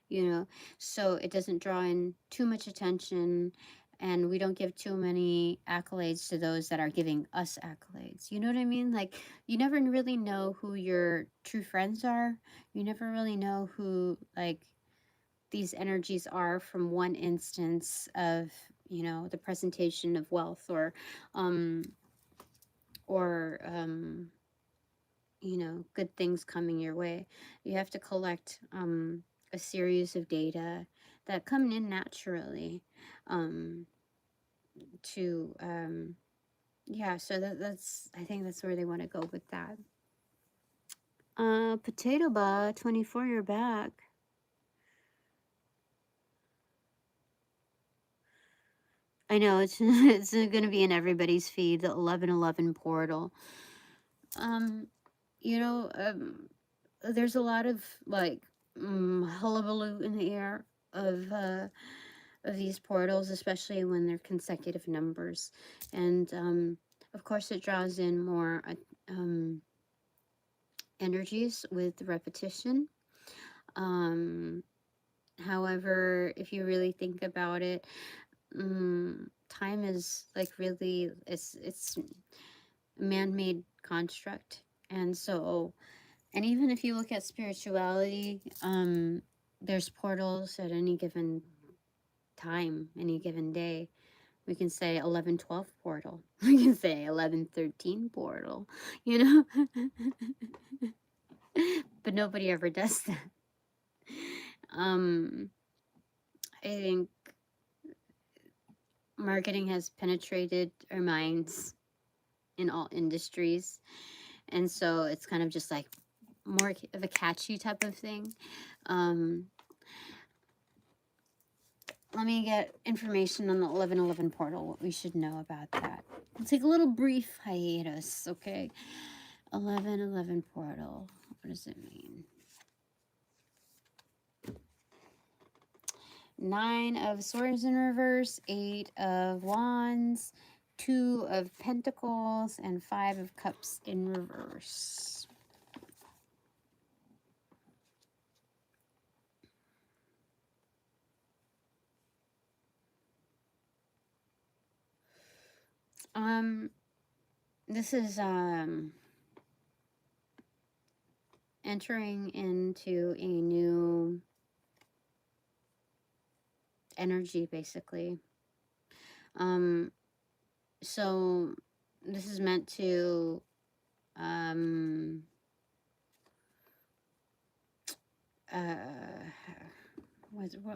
you know, so it doesn't draw in too much attention, and we don't give too many accolades to those that are giving us accolades. You know what I mean? Like, you never really know who your true friends are. You never really know who, like, these energies are from one instance of, you know, the presentation of wealth, or you know, good things coming your way. You have to collect a series of data that come in naturally, to yeah, so that's, I think that's where they want to go with that. Potato Ba 24, you're back. I know it's it's going to be in everybody's feed, the 1111 portal. You know, there's a lot of like hullabaloo in the air of these portals, especially when they're consecutive numbers, and of course it draws in more energies with repetition. However, if you really think about it, time is like really, it's a man-made construct, and so, and even if you look at spirituality, there's portals at any given time, any given day. We can say 1112 portal. We can say 1113 portal, you know? But nobody ever does that. I think marketing has penetrated our minds in all industries. And so it's kind of just like more of a catchy type of thing. Let me get information on the 1111 portal, what we should know about that. We'll take a little brief hiatus, okay? 1111 portal, what does it mean? 9 of Swords in reverse, 8 of Wands, 2 of Pentacles, and 5 of Cups in reverse. This is entering into a new energy, basically. So this is meant to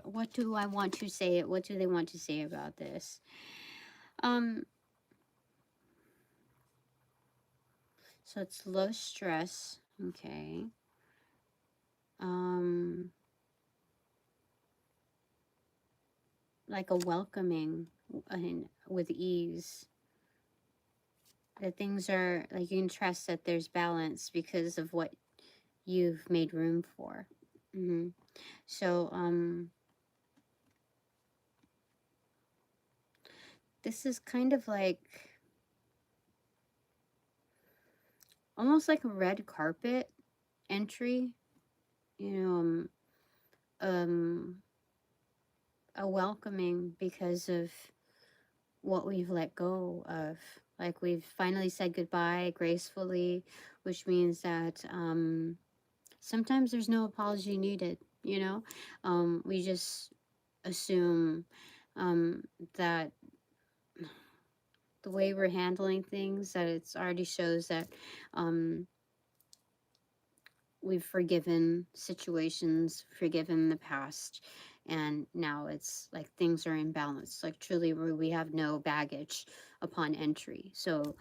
what do I want to say? What do they want to say about this? So it's low stress, okay. Like a welcoming with ease. That things are like you can trust that there's balance because of what you've made room for. So this is kind of like almost like a red carpet entry, you know, a welcoming because of what we've let go of. Like we've finally said goodbye gracefully, which means that sometimes there's no apology needed, you know. We just assume that the way we're handling things, that it's already shows that we've forgiven situations, forgiven the past, and now it's like things are in balance. Like truly, we have no baggage upon entry. So,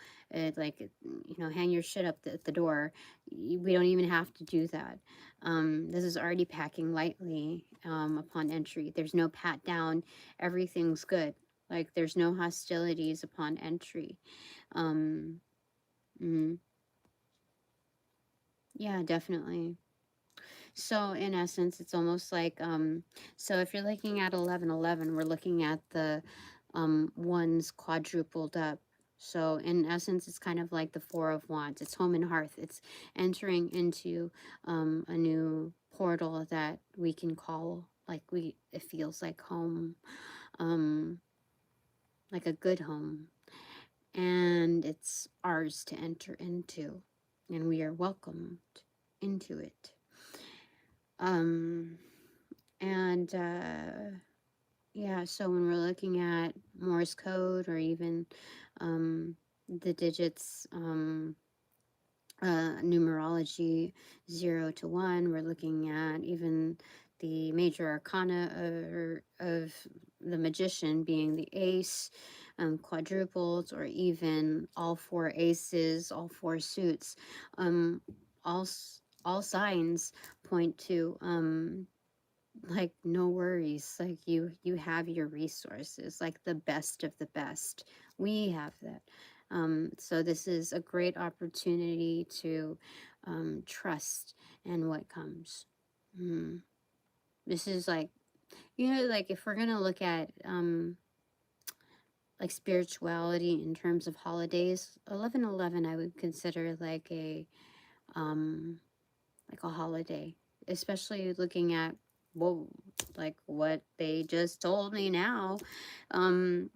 like you know, hang your shit up at the door. We don't even have to do that. This is already packing lightly upon entry. There's no pat down. Everything's good. Like there's no hostilities upon entry. Mm, yeah, definitely. So in essence, it's almost like, so if you're looking at 1111, we're looking at the ones quadrupled up. So in essence, it's kind of like the Four of Wands. It's home and hearth. It's entering into a new portal that we can call, like it feels like home, like a good home. And it's ours to enter into. And we are welcomed into it. And yeah, so when we're looking at Morse code or even the digits, numerology 0 to 1, we're looking at even the major arcana of the magician being the ace, quadrupled, or even all four aces, all four suits. All all signs point to like no worries, like you have your resources, like the best of the best. We have that. So this is a great opportunity to trust in what comes. This is like, you know, like if we're gonna look at like spirituality in terms of holidays, 11/11 I would consider like a holiday, especially looking at well, like what they just told me now. All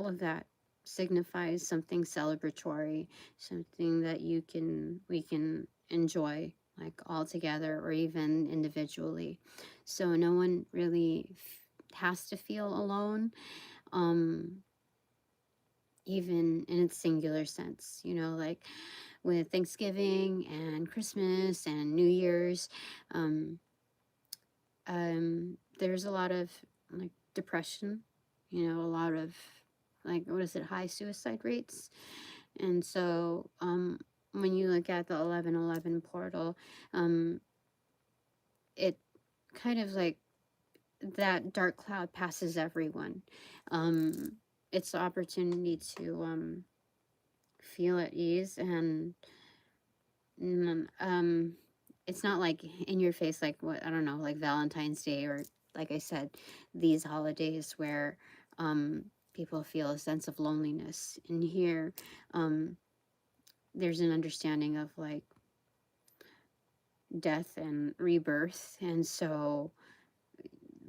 of that signifies something celebratory, something that we can enjoy like all together or even individually. So no one really has to feel alone, even in its singular sense, you know, like with Thanksgiving and Christmas and New Year's. There's a lot of like depression, you know, a lot of like, what is it, high suicide rates. And so when you look at the 11/11 portal, it kind of like that dark cloud passes everyone. It's the opportunity to feel at ease, and it's not like in your face, like what, I don't know, like Valentine's Day, or like I said, these holidays where people feel a sense of loneliness. And here there's an understanding of like death and rebirth, and so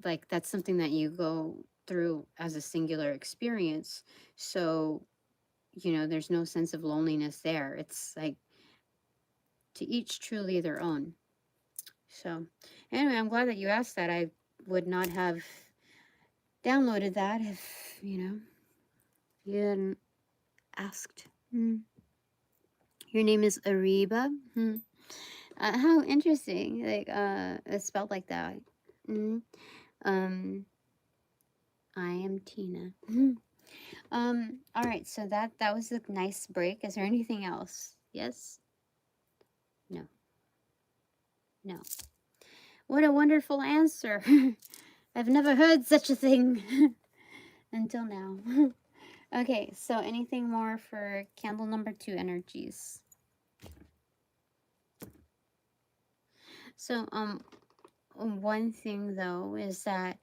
like that's something that you go through as a singular experience. So you know, there's no sense of loneliness there. It's like to each truly their own. So anyway, I'm glad that you asked that. would not have downloaded that if, you know, you hadn't asked. Your name is Ariba. How interesting. Like, it's spelled like that. I am Tina. All right, so that was a nice break. Is there anything else? Yes? No. No. What a wonderful answer. I've never heard such a thing until now. Okay, so anything more for candle number 2 energies? So, one thing though is that,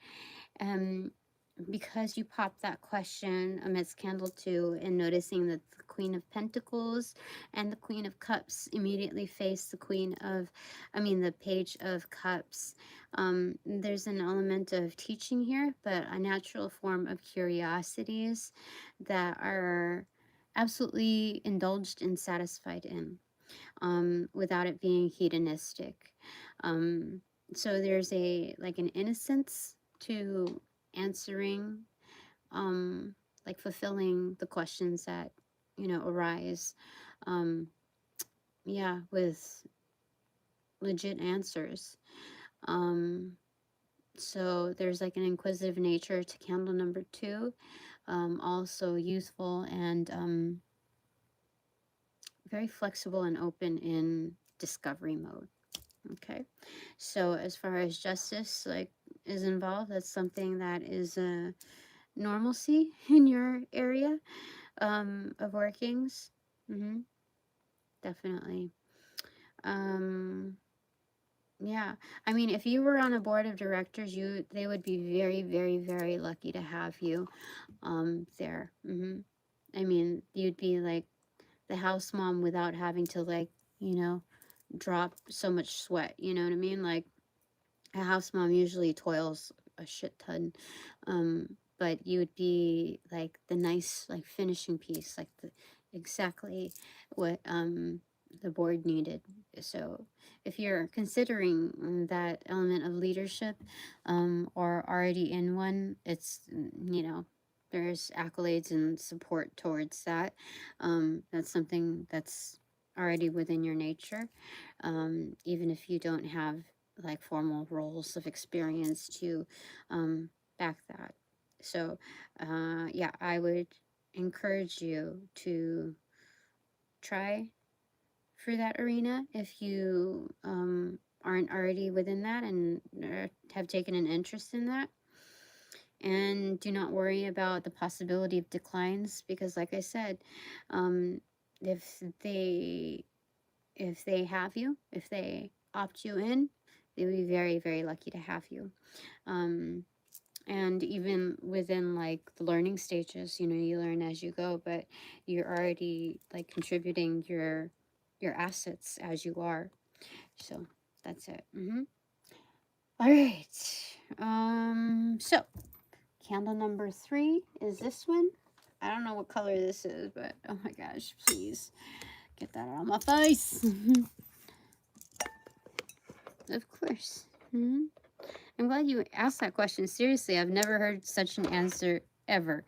because you popped that question amidst candle 2 and noticing that the Queen of Pentacles and the Queen of Cups immediately face the the Page of Cups, there's an element of teaching here, but a natural form of curiosities that are absolutely indulged and satisfied in, without it being hedonistic. So there's an innocence to answering, like fulfilling the questions that, arise, yeah, with legit answers. So there's like an inquisitive nature to candle number 2, also youthful and very flexible and open in discovery mode. Okay, so as far as justice is involved, that's something that is a normalcy in your area of workings. Definitely. Yeah, I mean, if you were on a board of directors, they would be very, very, very lucky to have you there. I mean, you'd be like the house mom without having to drop so much sweat, you know what I mean? Like, a house mom usually toils a shit ton, but you would be like the nice finishing piece, like exactly what the board needed. So if you're considering that element of leadership, or already in one, it's there's accolades and support towards that. That's something that's already within your nature, even if you don't have formal roles of experience to back that. So yeah, I would encourage you to try for that arena if you aren't already within that and have taken an interest in that. And do not worry about the possibility of declines, because like I said, if they have you, if they opt you in, they would be very, very lucky to have you. And even within the learning stages, you learn as you go, but you're already contributing your assets as you are. So that's it. All right. So candle number 3 is this one. I don't know what color this is, but oh my gosh, please get that out of my face. Of course. I'm glad you asked that question. Seriously, I've never heard such an answer ever.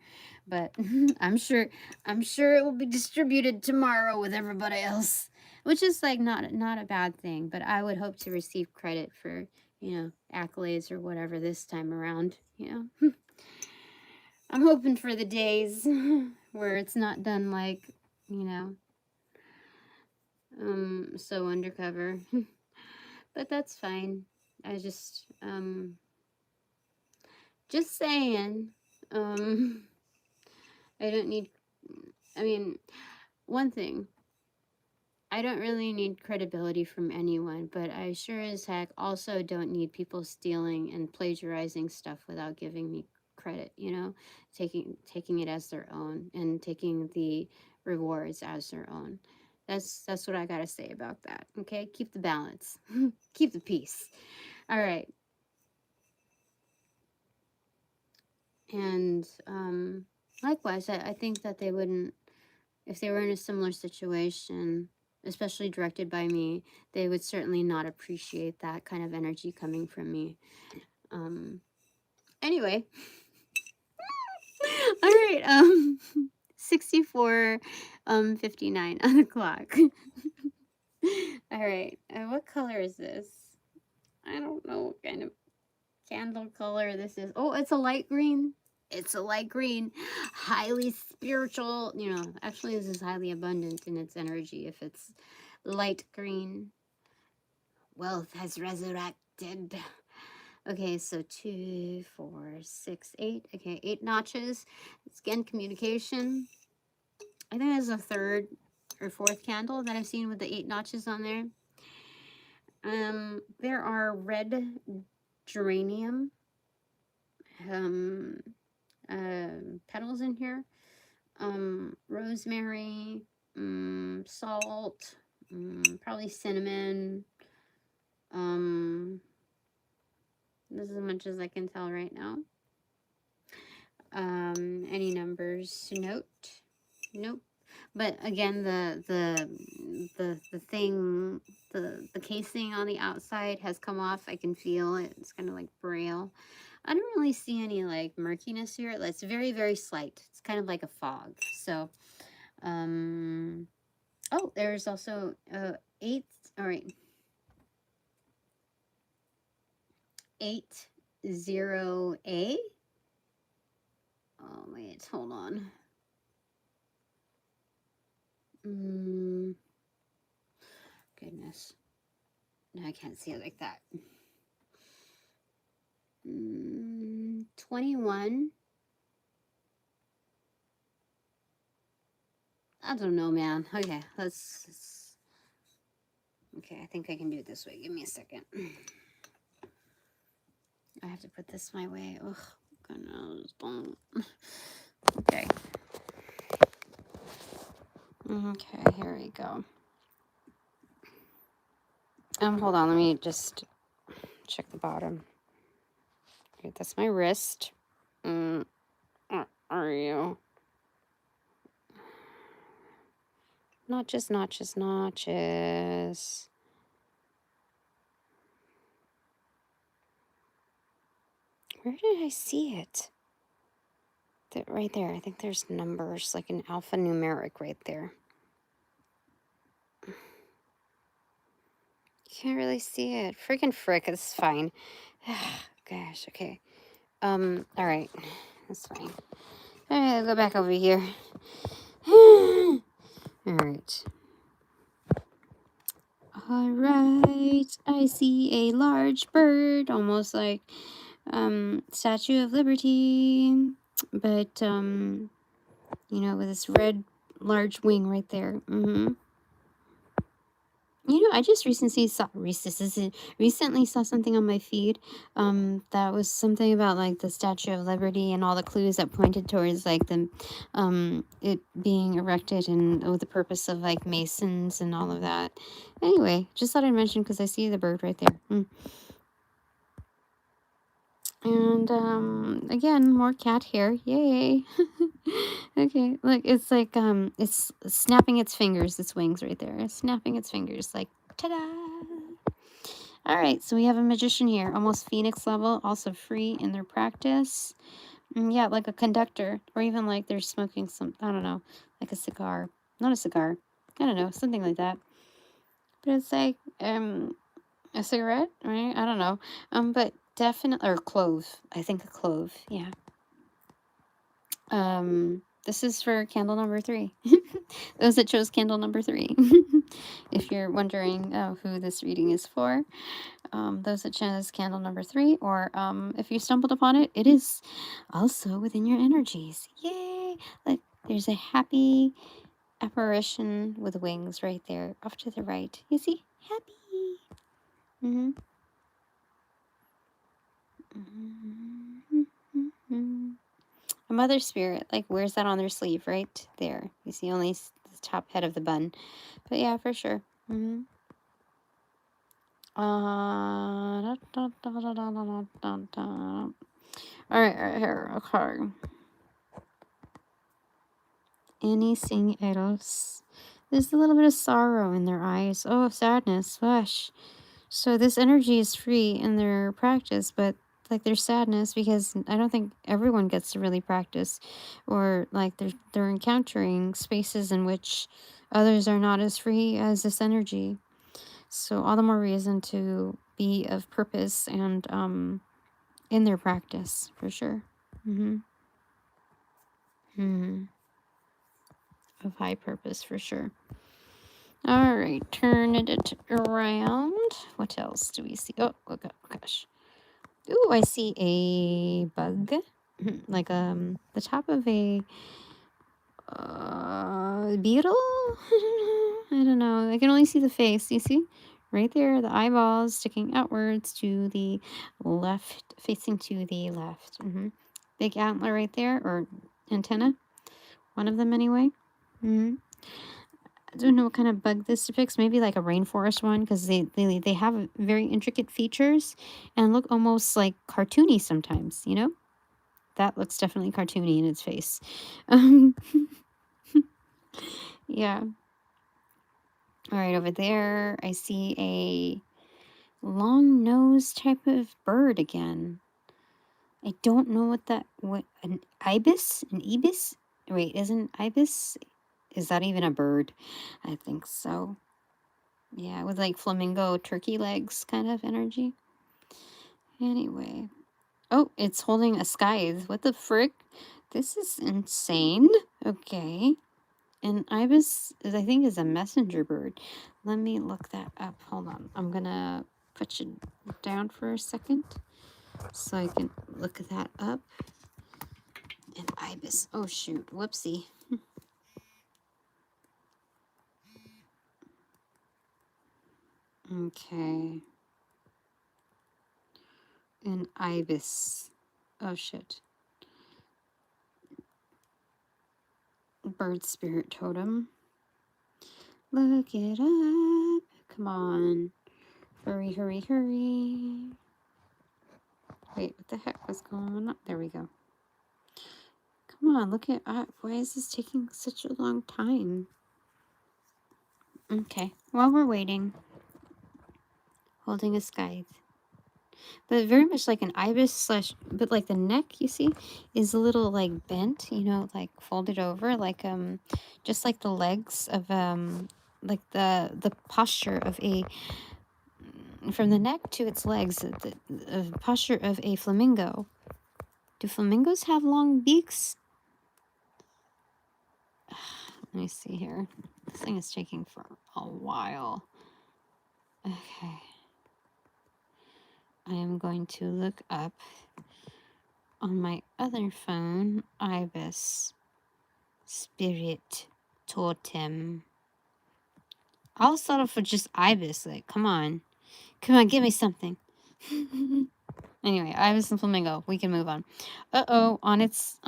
But I'm sure it will be distributed tomorrow with everybody else, which is not a bad thing, but I would hope to receive credit for, accolades or whatever this time around, I'm hoping for the days where it's not done so undercover. But that's fine. I just saying, I don't need, one thing, I don't really need credibility from anyone, but I sure as heck also don't need people stealing and plagiarizing stuff without giving me credit, taking it as their own and taking the rewards as their own. That's what I gotta say about that. Okay, keep the balance. Keep the peace. All right. And likewise, I think that they wouldn't, if they were in a similar situation, especially directed by me, they would certainly not appreciate that kind of energy coming from me. Anyway. All right, 64 59 on the clock. All right, what color is this? I don't know what kind of candle color this is. Oh, it's a light green. It's a light green, highly spiritual. You know, actually, this is highly abundant in its energy if it's light green. Wealth has resurrected. Okay, so 2, 4, 6, 8. Okay, 8 notches. It's again communication. I think there's a third or fourth candle that I've seen with the 8 notches on there. There are red geranium petals in here. Rosemary, salt, probably cinnamon. This is as much as I can tell right now. Any numbers to note? Nope. But again, the thing, the casing on the outside has come off. I can feel it. It's kind of like braille. I don't really see any like murkiness here. It's very, very slight. It's kind of like a fog. So, oh, there's also 8. All right, 80A. Oh wait, hold on. Goodness. No, I can't see it like that. 21. I don't know, man. Okay, let's okay, I think I can do it this way. Give me a second. I have to put this my way. Ugh, goodness, don't. Okay. Okay, here we go. Hold on, let me just check the bottom. Okay, that's my wrist. Where are you? Notches, notches, notches. Where did I see it? Right there. I think there's numbers, like an alphanumeric right there. Can't really see it. Freaking frick, it's fine. Gosh, okay. All right. That's fine. All right, I'll go back over here. All right. All right. I see a large bird, almost like Statue of Liberty, but you know, with this red large wing right there. You know, I just recently saw something on my feed. That was something about like the Statue of Liberty and all the clues that pointed towards like the it being erected and with the purpose of like Masons and all of that. Anyway, just thought I'd mention because I see the bird right there. And again, more cat hair. Yay. Okay, look, it's like it's snapping its fingers, its wings right there. It's snapping its fingers like ta-da. All right, so we have a magician here, almost phoenix level, also free in their practice. Yeah, like a conductor, or even like they're smoking some, I don't know, like a cigar. Not a cigar. I don't know, something like that. But it's like a cigarette, right? I don't know. But definitely, or clove. I think a clove. Yeah. This is for candle number 3. Those that chose candle number 3. If you're wondering who this reading is for, those that chose candle number 3, or if you stumbled upon it, it is also within your energies. Yay! Like there's a happy apparition with wings right there, off to the right. You see, happy. A mother spirit, like, wears that on their sleeve right there. You see only the top head of the bun. But yeah, for sure. Alright, here, okay. Anything else? There's a little bit of sorrow in their eyes. Oh, sadness. Gosh. So this energy is free in their practice, but like their sadness, because I don't think everyone gets to really practice, or like they're encountering spaces in which others are not as free as this energy. So all the more reason to be of purpose and in their practice for sure. Mm-hmm. Mm-hmm. Of high purpose for sure. All right, turn it around. What else do we see? Oh, gosh. Ooh, I see a bug, like the top of a beetle. I don't know. I can only see the face. You see, right there, the eyeballs sticking outwards to the left, facing to the left. Big antler right there, or antenna. One of them anyway. I don't know what kind of bug this depicts. Maybe like a rainforest one, because they have very intricate features and look almost like cartoony sometimes. You know, that looks definitely cartoony in its face. Yeah. All right, over there, I see a long nose type of bird again. I don't know what an ibis? An ibis? Wait, isn't ibis? Is that even a bird? I think so. Yeah, with like flamingo turkey legs kind of energy. Anyway. Oh, it's holding a scythe. What the frick? This is insane. Okay. And ibis, I think, is a messenger bird. Let me look that up. Hold on. I'm going to put you down for a second so I can look that up. An ibis. Oh, shoot. Whoopsie. Okay. An ibis. Oh, shit. Bird spirit totem. Look it up. Come on. Hurry, hurry, hurry. Wait, what the heck was going on? There we go. Come on, look it up. Why is this taking such a long time? Okay, while we're waiting, holding a scythe. But very much like an ibis slash, but like the neck, you see, is a little like bent, you know, like folded over, like just like the legs of like the posture of a, from the neck to its legs, the posture of a flamingo. Do flamingos have long beaks? Let me see here. This thing is taking for a while. Okay. I am going to look up on my other phone, ibis spirit totem. I'll settle for just ibis. Like, come on, give me something. Anyway, ibis and flamingo. We can move on. Uh-oh, on its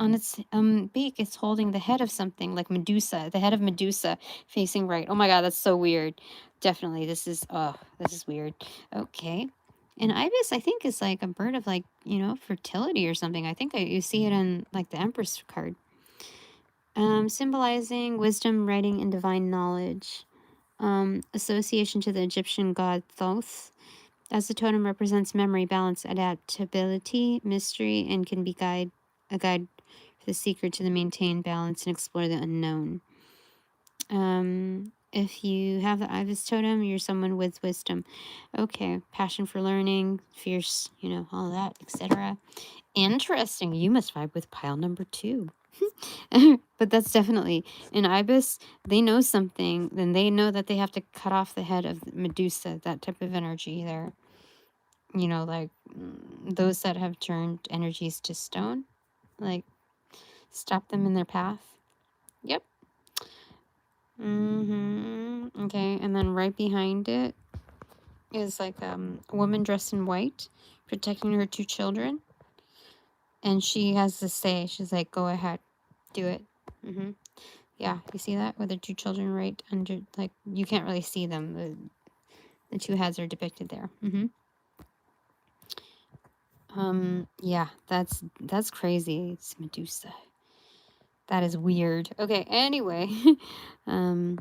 beak, it's holding the head of something like Medusa. The head of Medusa facing right. Oh my god, that's so weird. Definitely, this is weird. Okay. And ibis, I think, is like a bird of, like, you know, fertility or something. I think you see it on like the Empress card. Symbolizing wisdom, writing, and divine knowledge. Association to the Egyptian god Thoth. As the totem represents memory, balance, adaptability, mystery, and can be a guide for the seeker to the maintain balance and explore the unknown. If you have the ibis totem, you're someone with wisdom. Okay, passion for learning, fierce, you know, all that, etc. Interesting. You must vibe with pile number 2. But that's definitely an ibis. They know something, then they know that they have to cut off the head of Medusa, that type of energy there. You know, like those that have turned energies to stone, like stop them in their path. Yep. Okay, and then right behind it is like a woman dressed in white protecting her 2 children, and she has to say, she's like, go ahead, do it. Yeah, you see that with the 2 children right under, like, you can't really see them, the 2 heads are depicted there. Yeah, that's crazy. It's Medusa. That is weird. Okay, anyway. A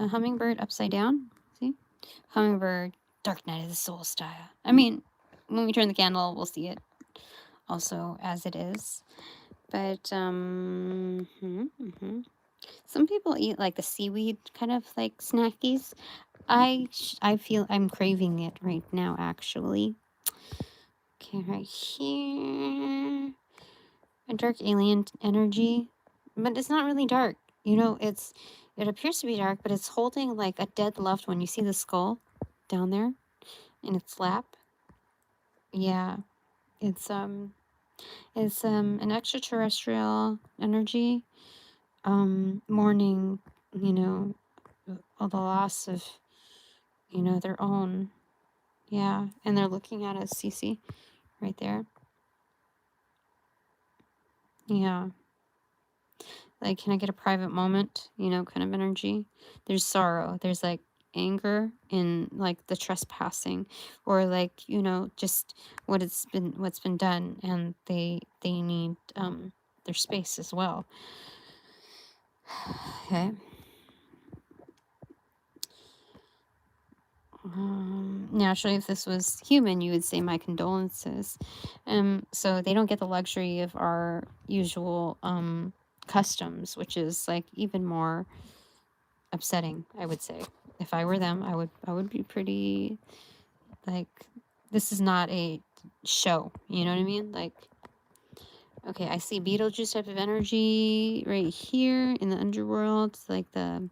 hummingbird upside down. See? Hummingbird Dark Night of the Soul style. I mean, when we turn the candle, we'll see it also as it is. But, some people eat like the seaweed kind of like snackies. I feel I'm craving it right now, actually. Okay, right here. A dark alien energy. But it's not really dark. You know, it appears to be dark, but it's holding like a dead loved one. You see the skull down there in its lap? Yeah. It's an extraterrestrial energy. Mourning, you know, all the loss of, you know, their own. Yeah. And they're looking at us, Cece, right there. Yeah. Like, can I get a private moment? You know, kind of energy. There's sorrow. There's like anger in like the trespassing, or like, you know, just what's been done, and they need their space as well. Okay. Naturally, if this was human, you would say my condolences. So they don't get the luxury of our usual customs, which is like even more upsetting, I would say. If I were them, I would be pretty like, this is not a show, you know what I mean? Like, okay, I see Beetlejuice type of energy right here in the underworld, like the,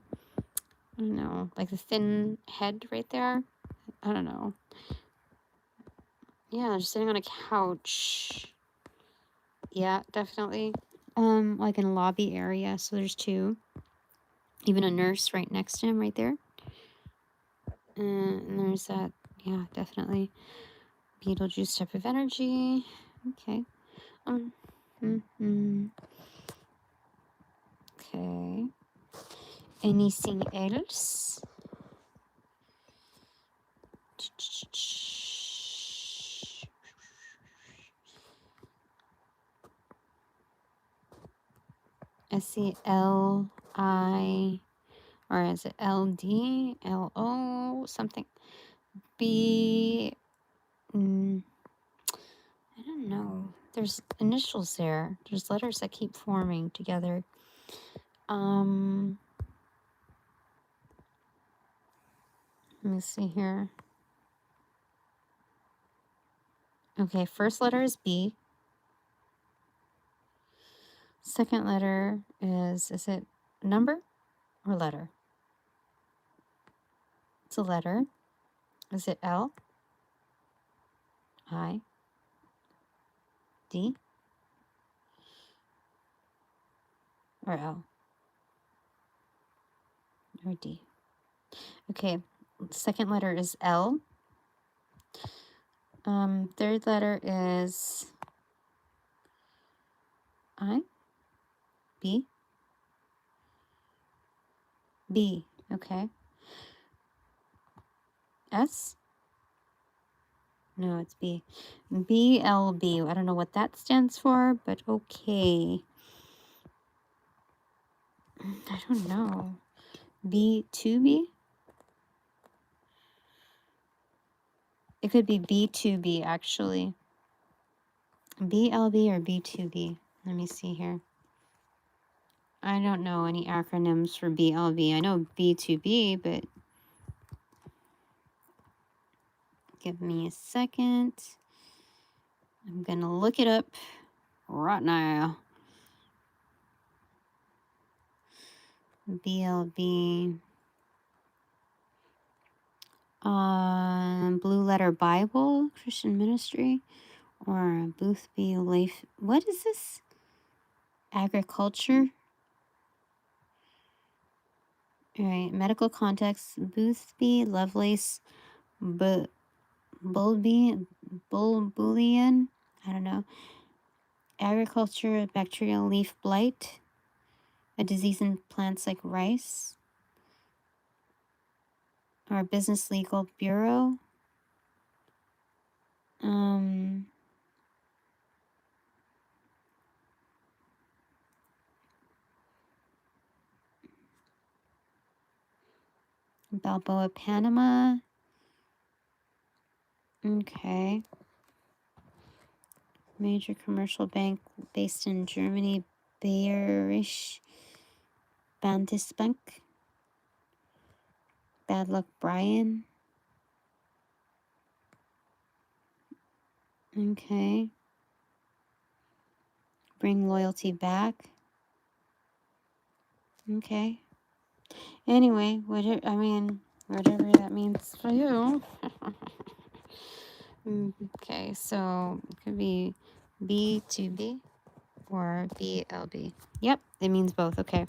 I don't know, like the thin head right there. I don't know. Yeah, just sitting on a couch. Yeah, definitely. Like in a lobby area. So there's two. Even a nurse right next to him, right there. And there's that. Yeah, definitely. Beetlejuice type of energy. Okay. Okay. Anything else? I see L-I, or is it L-D, L-O, something. B, I don't know. There's initials there. There's letters that keep forming together. Let me see here. Okay, first letter is B. Second letter is it a number or letter? It's a letter. Is it L, I, D, or L, or D? Okay, second letter is L. Third letter is I, B, B. Okay. S? No, it's B. B-L-B. I don't know what that stands for, but okay. I don't know. B2B? It could be B2B, actually. BLB or B2B? Let me see here. I don't know any acronyms for BLB. I know B2B, but give me a second. I'm going to look it up right now. BLB. Blue Letter Bible, Christian Ministry, or Boothby Life. What is this? Agriculture. All right, medical context. Boothby, Lovelace, Bulby, Bulbullion. I don't know. Agriculture, bacterial leaf blight, a disease in plants like rice, or Business Legal Bureau. Balboa, Panama. Okay. Major commercial bank based in Germany, Bayerisch Bandesbank. Bad luck, Brian. Okay. Bring loyalty back. Okay. Anyway, whatever, I mean, whatever that means for you. Okay, so it could be B2B or BLB. Yep, it means both. Okay.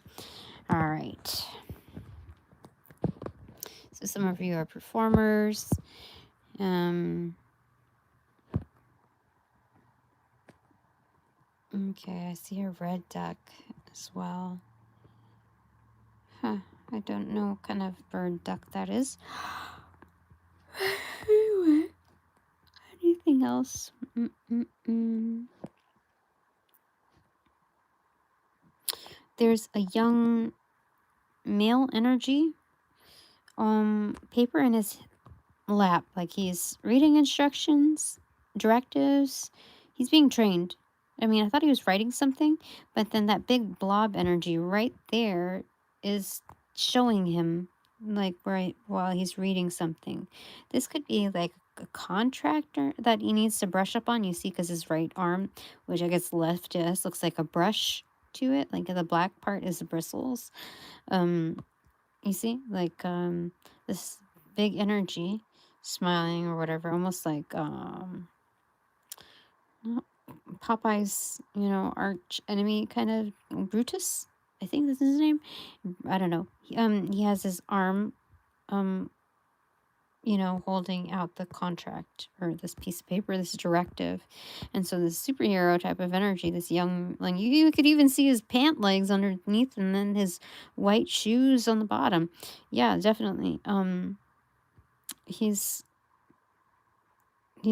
All right. So some of you are performers. Okay, I see a red duck as well. Huh, I don't know what kind of bird duck that is. Anyway, anything else? There's a young male energy paper in his lap, like he's reading instructions, directives. He's being trained. I mean, I thought he was writing something, but then that big blob energy right there is showing him, like, right while he's reading something. This could be like a contractor that he needs to brush up on. You see, because his right arm, which I guess left just looks like a brush to it, like the black part is the bristles. You see, like this big energy smiling or whatever, almost like Popeye's, you know, arch enemy kind of, Brutus, I think that's his name. I don't know. He has his arm, you know, holding out the contract or this piece of paper, this directive. And so this superhero type of energy, this young, like you could even see his pant legs underneath and then his white shoes on the bottom. Yeah, definitely. He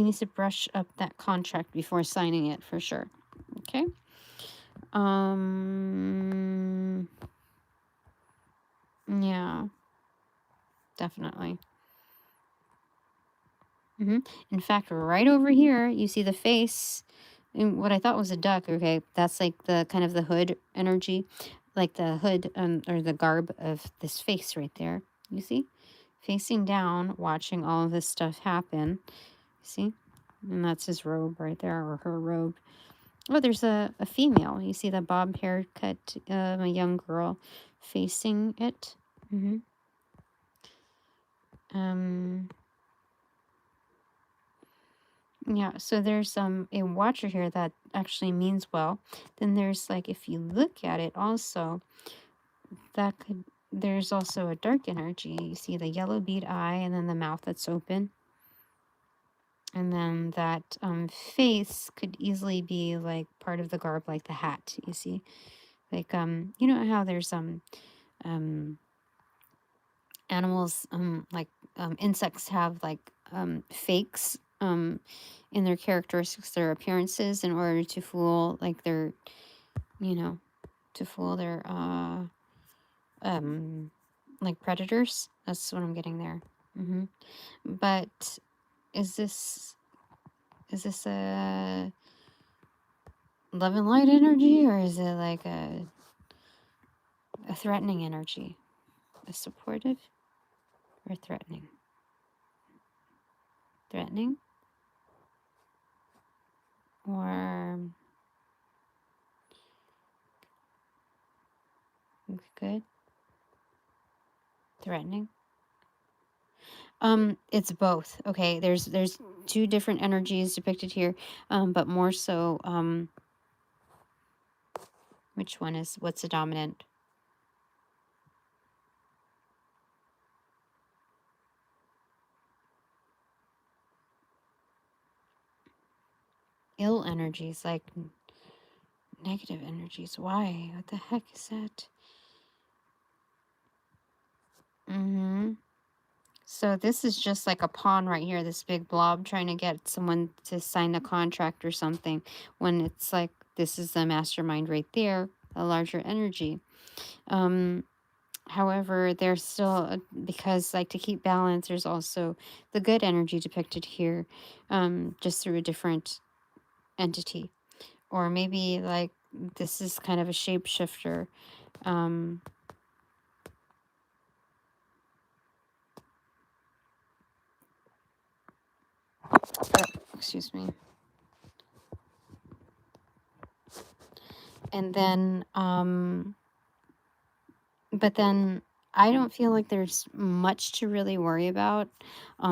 needs to brush up that contract before signing it for sure. Okay. Yeah, definitely. In fact, right over here, you see the face. And what I thought was a duck. Okay, that's like the kind of the hood energy, like the hood or the garb of this face right there. You see, facing down, watching all of this stuff happen. See, and that's his robe right there, or her robe. Oh, there's a female. You see the bob haircut, a young girl facing it. Yeah, so there's a watcher here that actually means well. Then there's like, if you look at it also, that could, there's also a dark energy. You see the yellow bead eye and then the mouth that's open. And then that face could easily be like part of the garb, like the hat, you see. Like, you know how there's animals, like insects have like fakes in their characteristics, their appearances, in order to fool like their, you know, to fool their like predators. That's what I'm getting there. But is this a love and light energy, or is it like a threatening energy? A supportive or threatening? Threatening or good? Threatening? It's both. Okay, there's two different energies depicted here, but more so, which one is, what's the dominant? Ill energies, like negative energies. Why? What the heck is that? So this is just like a pawn right here, this big blob trying to get someone to sign a contract or something, when it's like, this is the mastermind right there, a larger energy. However, there's still, because like to keep balance, there's also the good energy depicted here, just through a different entity. Or maybe like this is kind of a shapeshifter. Oh, excuse me. And then, but then I don't feel like there's much to really worry about,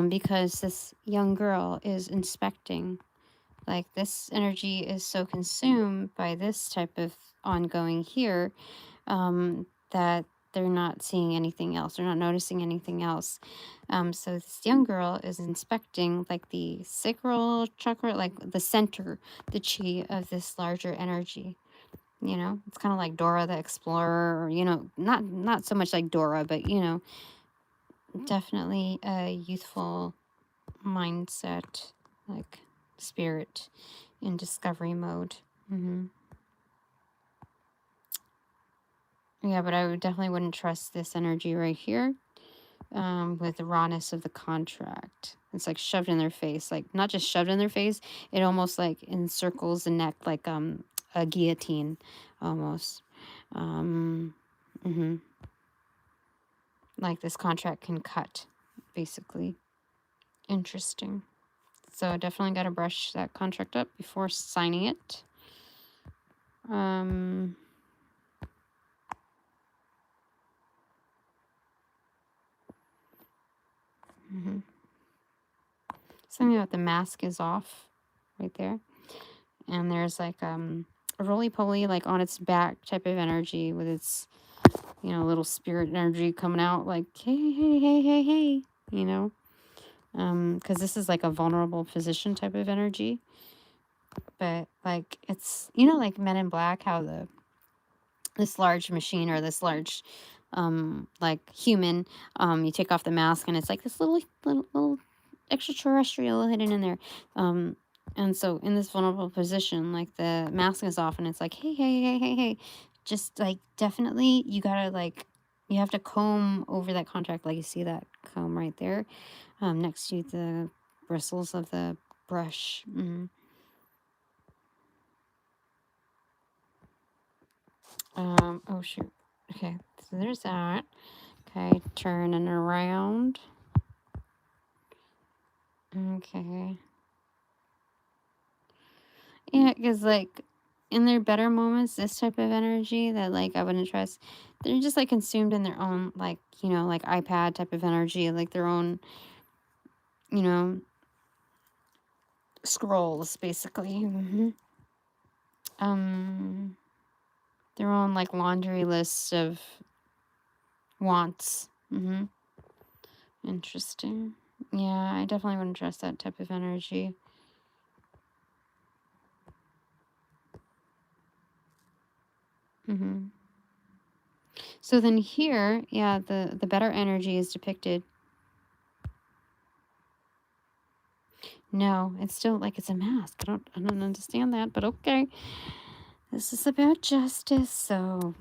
because this young girl is inspecting. Like this energy is so consumed by this type of ongoing here, that they're not seeing anything else. They're not noticing anything else. So this young girl is inspecting like the sacral chakra, like the center, the chi of this larger energy. You know, it's kind of like Dora the Explorer, or, you know, not so much like Dora, but, you know, definitely a youthful mindset, like spirit in discovery mode. Yeah, but I definitely wouldn't trust this energy right here, with the rawness of the contract. It's like shoved in their face, like not just shoved in their face, it almost like encircles the neck like a guillotine almost. Um, mm-hmm. Like this contract can cut, basically. Interesting. So definitely got to brush that contract up before signing it. Mm-hmm. Something about the mask is off right there. And there's like a roly-poly like on its back type of energy with its, you know, little spirit energy coming out like, hey, hey, hey, hey, hey, you know. Because this is like a vulnerable position type of energy. But like it's, you know, like Men in Black, how this large machine or this large like human, you take off the mask and it's like this little extraterrestrial hidden in there. And so in this vulnerable position, like the mask is off and it's like, hey, hey, hey, hey, hey, just like definitely you gotta like, you have to comb over that contract, like you see that comb right there, next to the bristles of the brush. Oh shoot. Okay, so there's that. Okay, turning around. Okay. Yeah, because like in their better moments, this type of energy that like I wouldn't trust, they're just like consumed in their own, like, you know, like iPad type of energy, like their own, you know, scrolls basically. Their own like laundry list of wants. Interesting. Yeah, I definitely wouldn't trust that type of energy. So then here, yeah, the better energy is depicted. No, it's still like it's a mask. I don't understand that, but okay. This is about justice, so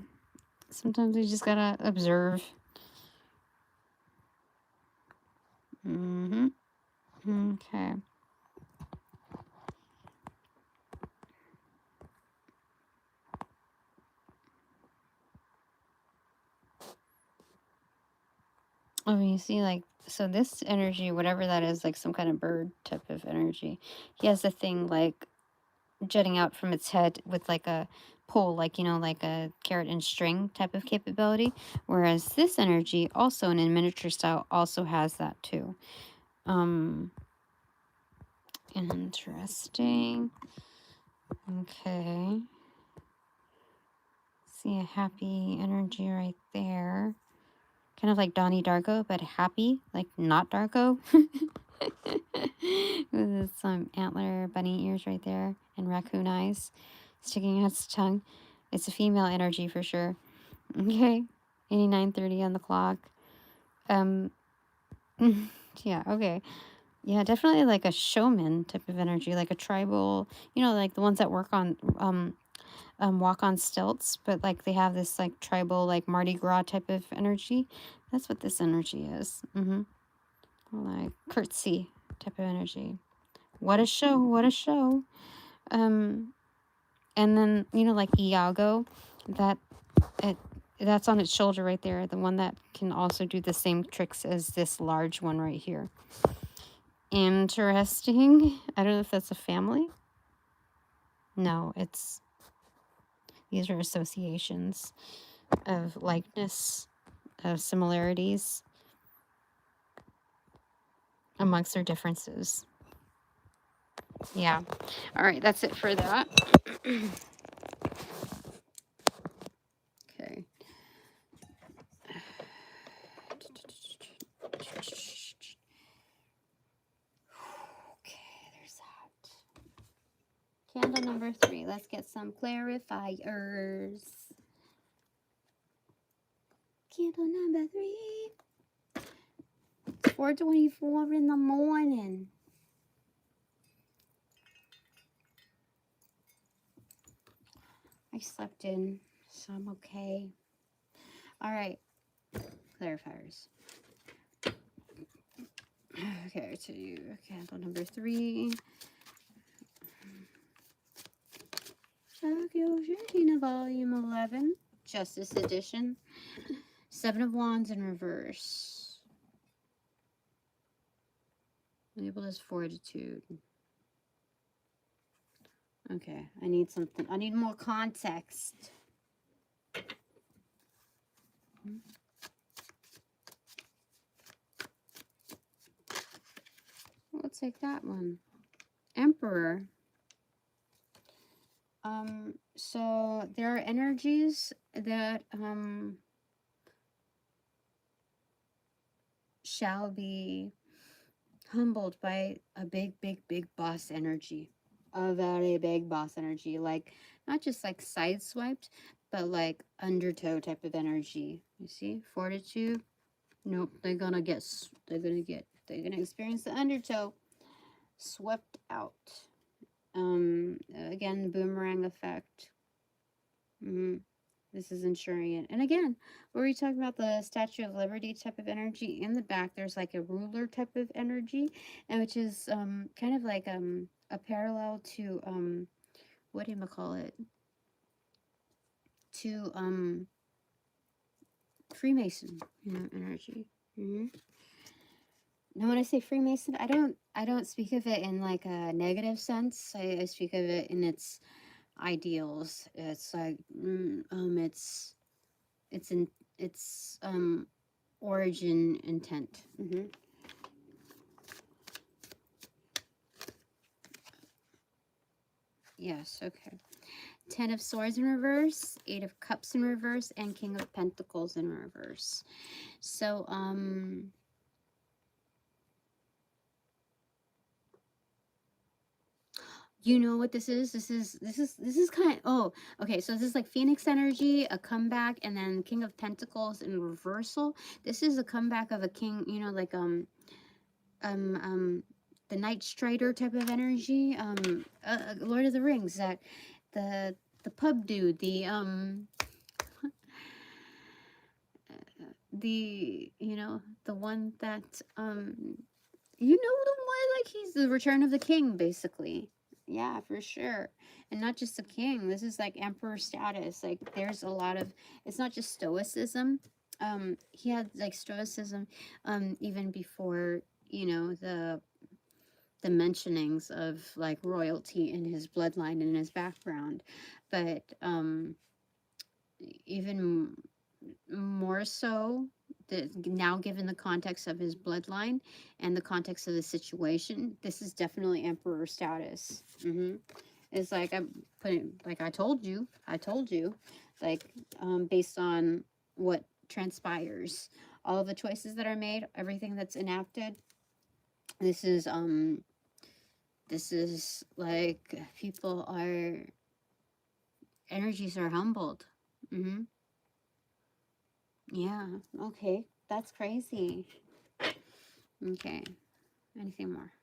sometimes we just gotta observe. Okay. Oh, you see, like, so this energy, whatever that is, like some kind of bird type of energy, he has a thing like jutting out from its head with like a pole, like, you know, like a carrot and string type of capability. Whereas this energy, also in miniature style, also has that too. Interesting. Okay. See a happy energy right there. Kind of like Donnie Darko, but happy, like not Darko. With some antler bunny ears right there and raccoon eyes sticking out its tongue. It's a female energy for sure. Okay. 89:30 on the clock. Yeah, okay. Yeah, definitely like a showman type of energy, like a tribal, you know, like the ones that work on walk on stilts, but like they have this like tribal, like Mardi Gras type of energy. That's what this energy is. Like curtsy type of energy. What a show, what a show. And then, you know, like Iago, that's on its shoulder right there, the one that can also do the same tricks as this large one right here. Interesting. I don't know if that's a family. No, these are associations of likeness, of similarities amongst their differences. Yeah. All right, that's it for that. Okay. Okay, there's that. Candle number 3. Let's get some clarifiers. Candle number 3. It's 4:24 in the morning. I slept in, so I'm okay. All right, clarifiers. Okay, to you, candle number 3. Tokyo Volume 11, Justice Edition. 7 of Wands in reverse. Labeled as Fortitude. Okay, I need something. I need more context. Let's take that one. Emperor. So there are energies that shall be humbled by a big boss energy. A very big boss energy. Like, not just like sideswiped, but like undertow type of energy. You see? Fortitude. Nope, they're gonna experience the undertow. Swept out. Again, boomerang effect. This is ensuring it. And again, were we talking about the Statue of Liberty type of energy? In the back, there's like a ruler type of energy, and which is kind of like a parallel to what do you call it? To Freemason, you know, energy. Now, when I say Freemason, I don't speak of it in like a negative sense. I speak of it in its ideals. It's like its origin intent. Yes, okay. 10 of Swords in reverse, 8 of Cups in reverse, and King of Pentacles in reverse. So you know what this is? This is kind of, oh, okay, so this is like Phoenix energy, a comeback, and then King of Pentacles in reversal. This is a comeback of a king, you know, like the Knight Strider type of energy, Lord of the Rings, that the pub dude, the you know, the one that you know, the one, like, he's the Return of the King, basically. Yeah, for sure. And not just a king. This is like emperor status. Like, there's a lot of, it's not just stoicism. He had like stoicism even before, you know, the mentionings of like royalty in his bloodline and in his background. But even more so, now given the context of his bloodline and the context of the situation, this is definitely emperor status. It's like I'm putting, like I told you, like based on what transpires, all of the choices that are made, everything that's enacted. This is like people are, energies are humbled. Yeah, okay. That's crazy. Okay. Anything more?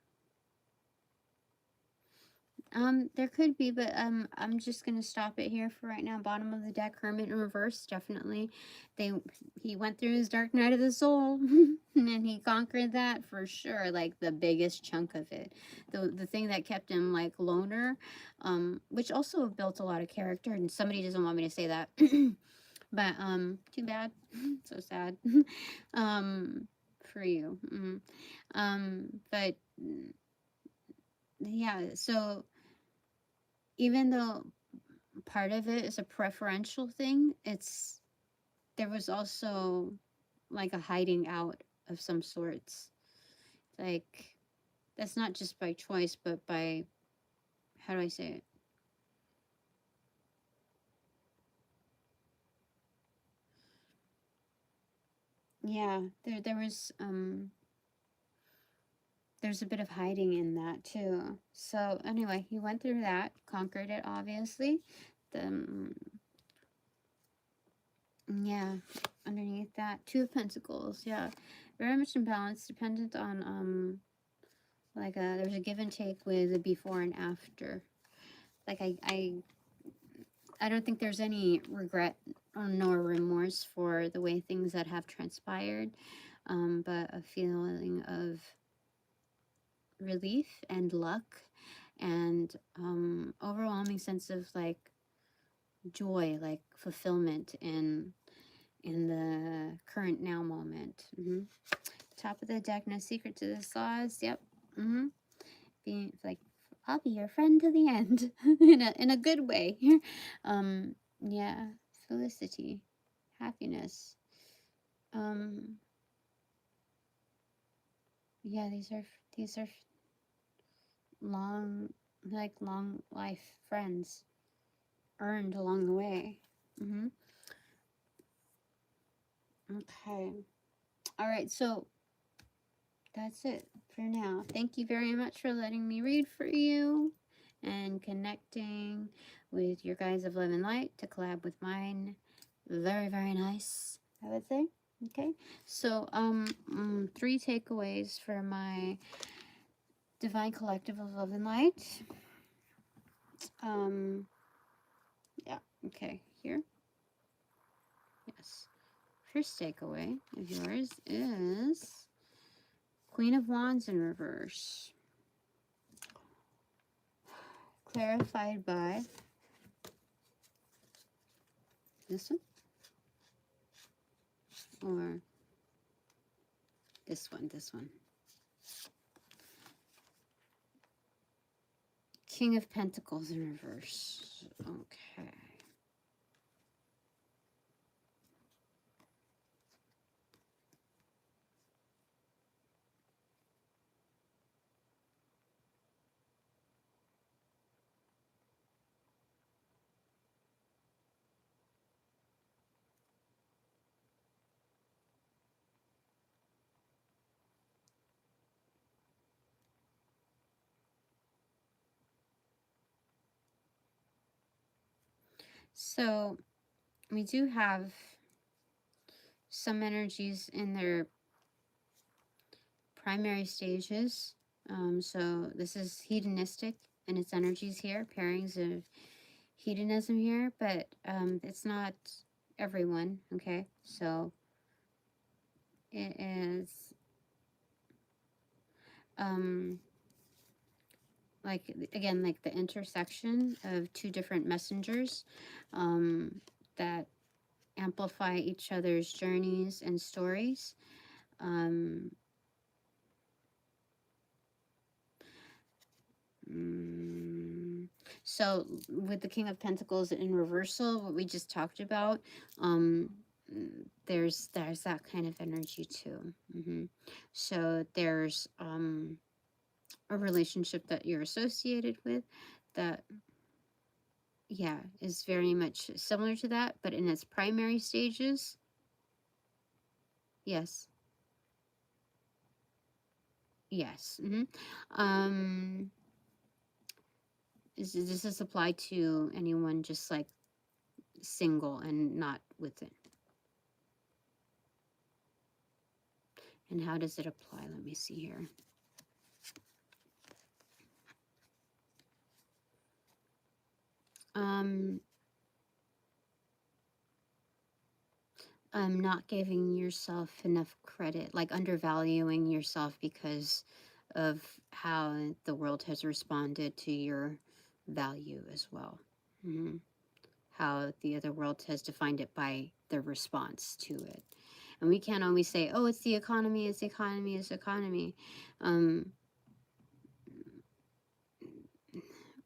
There could be, but I'm just gonna stop it here for right now. Bottom of the deck, Hermit in reverse, definitely. He went through his dark night of the soul, and he conquered that for sure. Like the biggest chunk of it, the thing that kept him like loner, which also built a lot of character. And somebody doesn't want me to say that, but too bad, so sad, for you. But yeah, so even though part of it is a preferential thing, there was also like a hiding out of some sorts. Like that's not just by choice, but by, how do I say it? Yeah, there's a bit of hiding in that too. So anyway, he went through that, conquered it obviously. The yeah, underneath that, Two of Pentacles. Yeah, very much imbalanced, dependent on like there's a give and take with the before and after. Like I don't think there's any regret or nor remorse for the way things that have transpired, but a feeling of relief and luck and overwhelming sense of like joy, like fulfillment in the current now moment. Top of the deck, no secret to the sauce. Yep. Being like, I'll be your friend to the end, in a good way. Yeah, felicity, happiness. Yeah, these are long, like long life friends earned along the way. Okay. All right. So that's it for now. Thank you very much for letting me read for you and connecting with your guys of Love and Light to collab with mine. Very, very nice, I would say. Okay, so 3 takeaways for my Divine Collective of Love and Light. Yeah, okay, here. Yes. First takeaway of yours is Queen of Wands in reverse. Clarified by this one or this one. King of Pentacles in reverse. Okay. So we do have some energies in their primary stages. So this is hedonistic in its energies here, pairings of hedonism here, but it's not everyone, okay? So it is like, again, like the intersection of 2 different messengers that amplify each other's journeys and stories. So with the King of Pentacles in reversal, what we just talked about, there's that kind of energy too. So there's a relationship that you're associated with that, yeah, is very much similar to that, but in its primary stages. Yes. Yes. Does this apply to anyone just like single and not with it? And how does it apply? Let me see here. Not giving yourself enough credit, like undervaluing yourself because of how the world has responded to your value as well. How the other world has defined it by their response to it. And we can't always say, oh, it's the economy, it's the economy, it's the economy.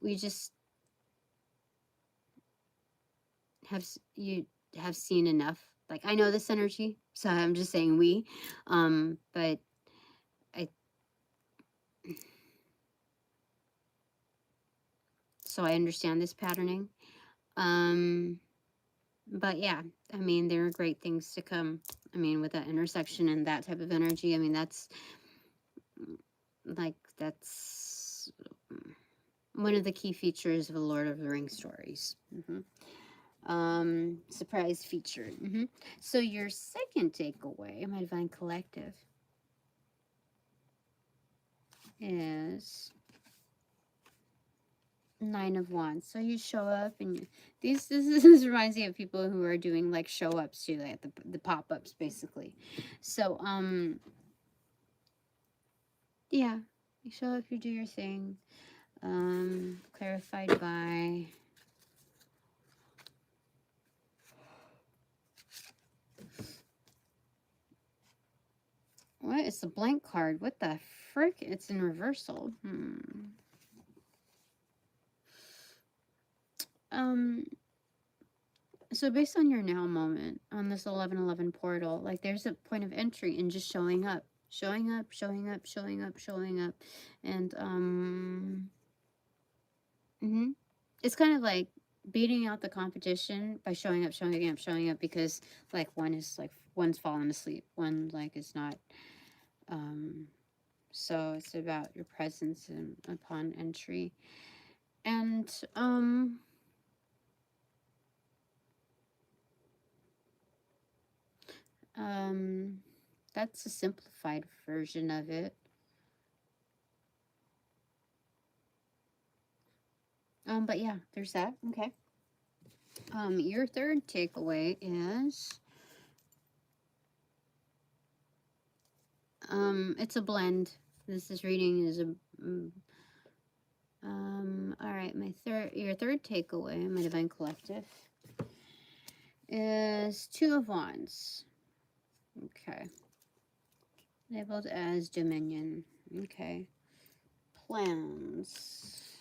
We just have seen enough. Like, I know this energy, so I'm just saying we, but so I understand this patterning. But yeah, I mean, there are great things to come. I mean, with that intersection and that type of energy, I mean, that's one of the key features of the Lord of the Rings stories. Surprise feature. So your second takeaway, my Divine Collective, is Nine of Wands. So you show up, and this reminds me of people who are doing like show ups too, like the pop ups basically. So yeah, you show up, you do your thing. Clarified by what? It's a blank card. What the frick? It's in reversal. So based on your now moment on this 1111 portal, like there's a point of entry in just showing up, showing up, showing up, showing up, showing up, and it's kind of like beating out the competition by showing up, showing up, showing up, because like one's fallen asleep, one like is not. So it's about your presence and upon entry, and that's a simplified version of it. But yeah, there's that. Okay. Your third takeaway is it's a blend. This reading is a all right, your third takeaway, my Divine Collective, is Two of Wands. Okay. Labeled as Dominion. Okay. Plans.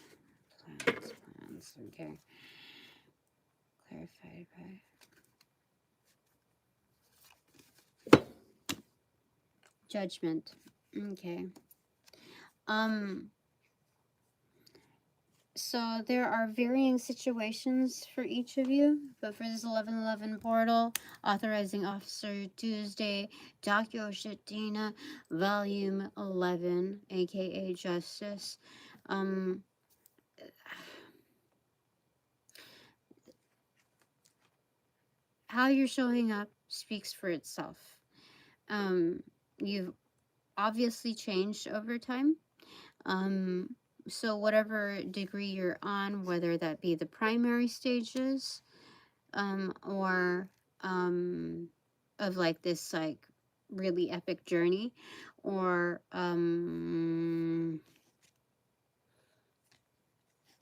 Okay. Clarified by Judgment. Okay. So there are varying situations for each of you, but for this 1111 portal, Authorizing Officer Tuesday, Docu Shatina, Volume 11, aka Justice. How you're showing up speaks for itself. You've obviously changed over time. So whatever degree you're on, whether that be the primary stages, or of like this like really epic journey, or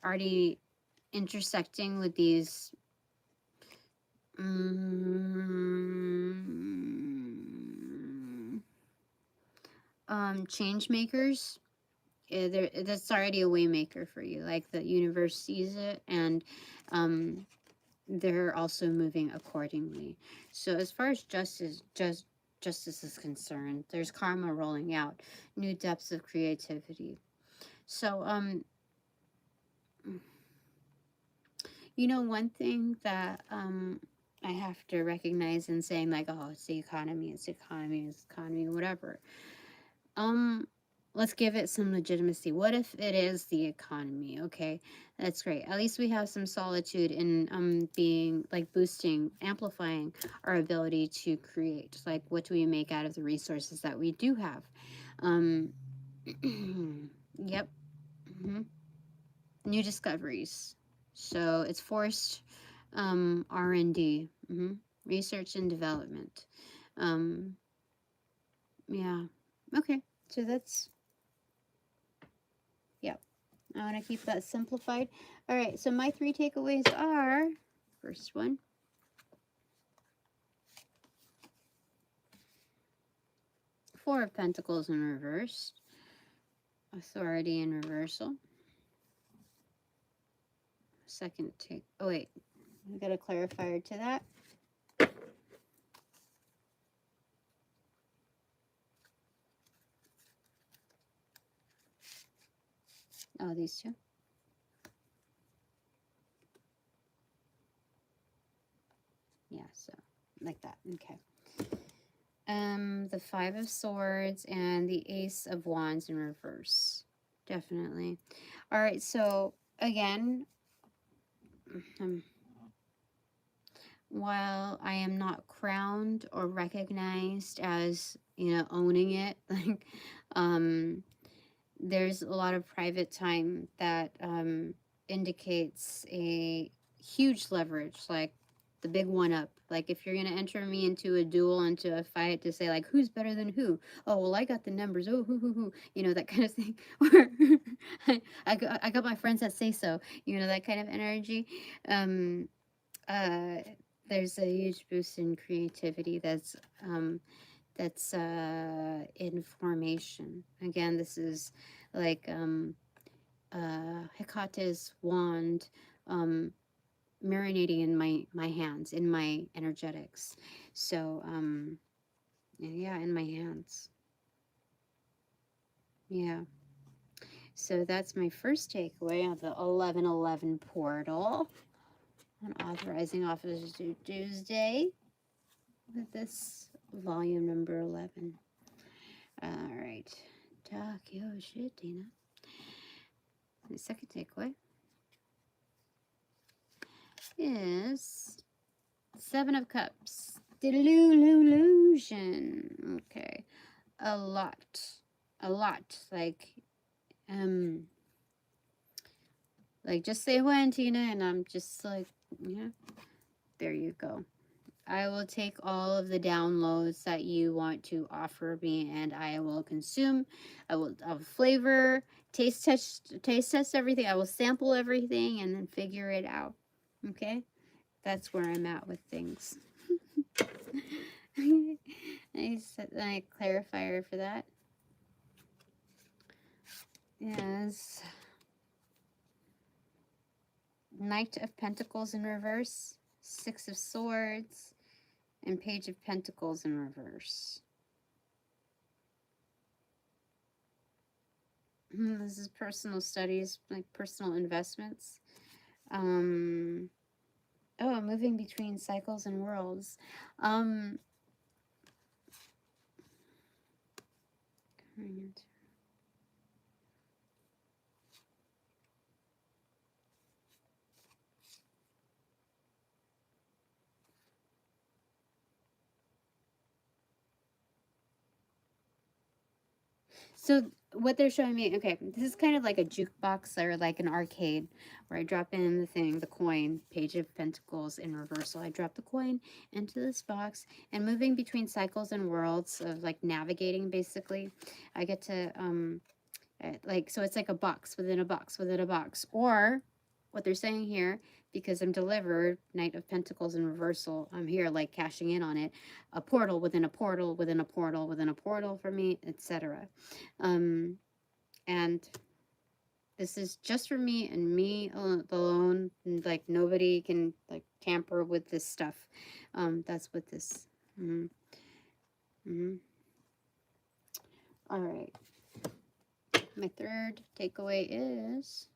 already intersecting with these change makers. That's already a way maker for you, like the universe sees it, and they're also moving accordingly. So as far as justice is concerned, there's karma rolling out, new depths of creativity. So you know, one thing that I have to recognize in saying like, oh, it's the economy, whatever. Let's give it some legitimacy. What if it is the economy? Okay, that's great. At least we have some solitude in being like boosting, amplifying our ability to create. Like, what do we make out of the resources that we do have? Yep. New discoveries. So it's forced R&D, research and development. Yeah. Okay. So that's, yeah. I want to keep that simplified. All right. So my 3 takeaways are, first one, Four of Pentacles in reverse, authority in reversal. Second take, oh wait, we got a clarifier to that. Oh, these two. Yeah, so like that. Okay. The Five of Swords and the Ace of Wands in reverse. Definitely. All right, so again, while I am not crowned or recognized as, you know, owning it, like, there's a lot of private time that indicates a huge leverage, like the big one up. Like if you're going to enter me into a duel, into a fight to say like, who's better than who? Oh, well, I got the numbers. Oh, who, you know, that kind of thing. Or I got my friends that say so, you know, that kind of energy. There's a huge boost in creativity that's in formation. Again, this is like Hecate's wand marinating in my hands, in my energetics. So yeah, in my hands. Yeah. So that's my first takeaway of the 11/11 portal on Authorizing Officers to Tuesday with this volume number 11. All right. Talk your shit, Dina. The second takeaway is Seven of Cups. Delusion. Okay. A lot. Like just say when, Tina, and I'm just like, yeah, there you go. I will take all of the downloads that you want to offer me, and I will consume. I'll flavor, taste test everything. I will sample everything and then figure it out. Okay, that's where I'm at with things. Nice clarifier for that. Yes. Knight of Pentacles in reverse, Six of Swords, and Page of Pentacles in reverse. This is personal studies, like personal investments. Oh, moving between cycles and worlds. So what they're showing me, okay, this is kind of like a jukebox or like an arcade where I drop in the thing, the coin, Page of Pentacles in reversal. I drop the coin into this box, and moving between cycles and worlds of like navigating, basically, I get to, like, so it's like a box within a box within a box. Or what they're saying here, because I'm delivered, Knight of Pentacles in reversal, I'm here like cashing in on it, a portal within a portal within a portal within a portal for me, etc. And this is just for me and me alone, and like nobody can like tamper with this stuff. That's what this. All right. My third takeaway is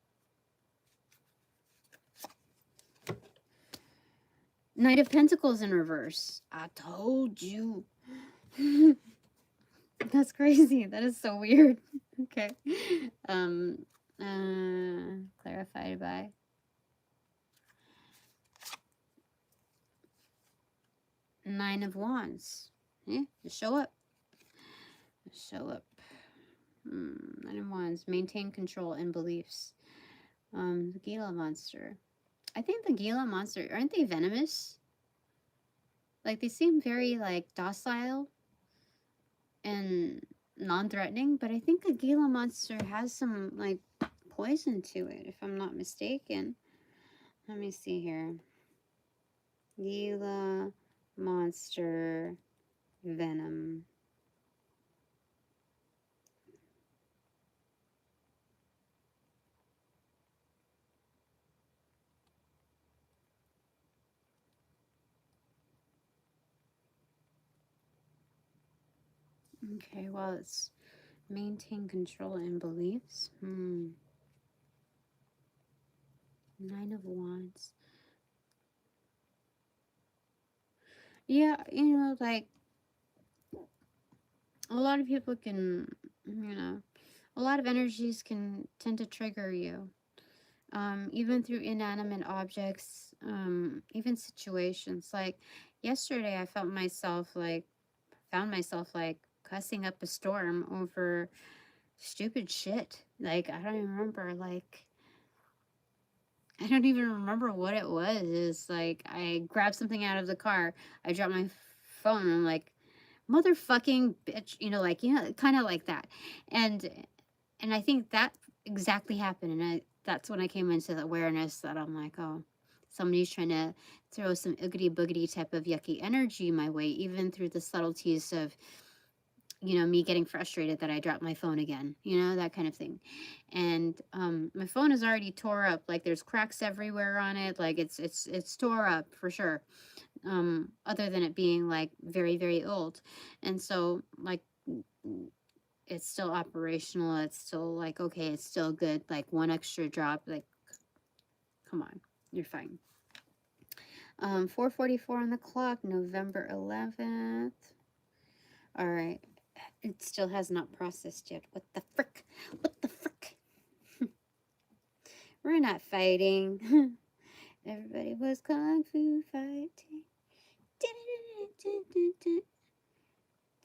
Knight of Pentacles in reverse. I told you. That's crazy. That is so weird. Okay. Clarified by Nine of Wands. Yeah, just show up. Just show up. Nine of Wands. Maintain control and beliefs. The Gila monster. I think the Gila monster, aren't they venomous? Like, they seem very, like, docile and non-threatening, but I think a Gila monster has some, like, poison to it, if I'm not mistaken. Let me see here. Gila monster venom. Okay, well, it's maintain control and beliefs. 9 of Wands. Yeah, you know, like, a lot of people can, you know, a lot of energies can tend to trigger you. Even through inanimate objects, even situations. Like, yesterday I found myself like cussing up a storm over stupid shit. Like, I don't even remember, like, I don't even remember what it was. It's like, I grabbed something out of the car, I dropped my phone, and I'm like, motherfucking bitch, kind of like that. And I think that exactly happened, and that's when I came into the awareness that I'm like, oh, somebody's trying to throw some oogity boogity type of yucky energy my way, even through the subtleties of, me getting frustrated that I dropped my phone again, that kind of thing. And my phone is already tore up. Like, there's cracks everywhere on it. Like, it's tore up for sure. Other than it being like very, very old. And so, like, it's still operational. It's still like, okay, it's still good. Like, one extra drop, like, come on, you're fine. 4:44 on the clock, November 11th. All right. It still has not processed yet. What the frick? What the frick? We're not fighting. Everybody was kung fu fighting.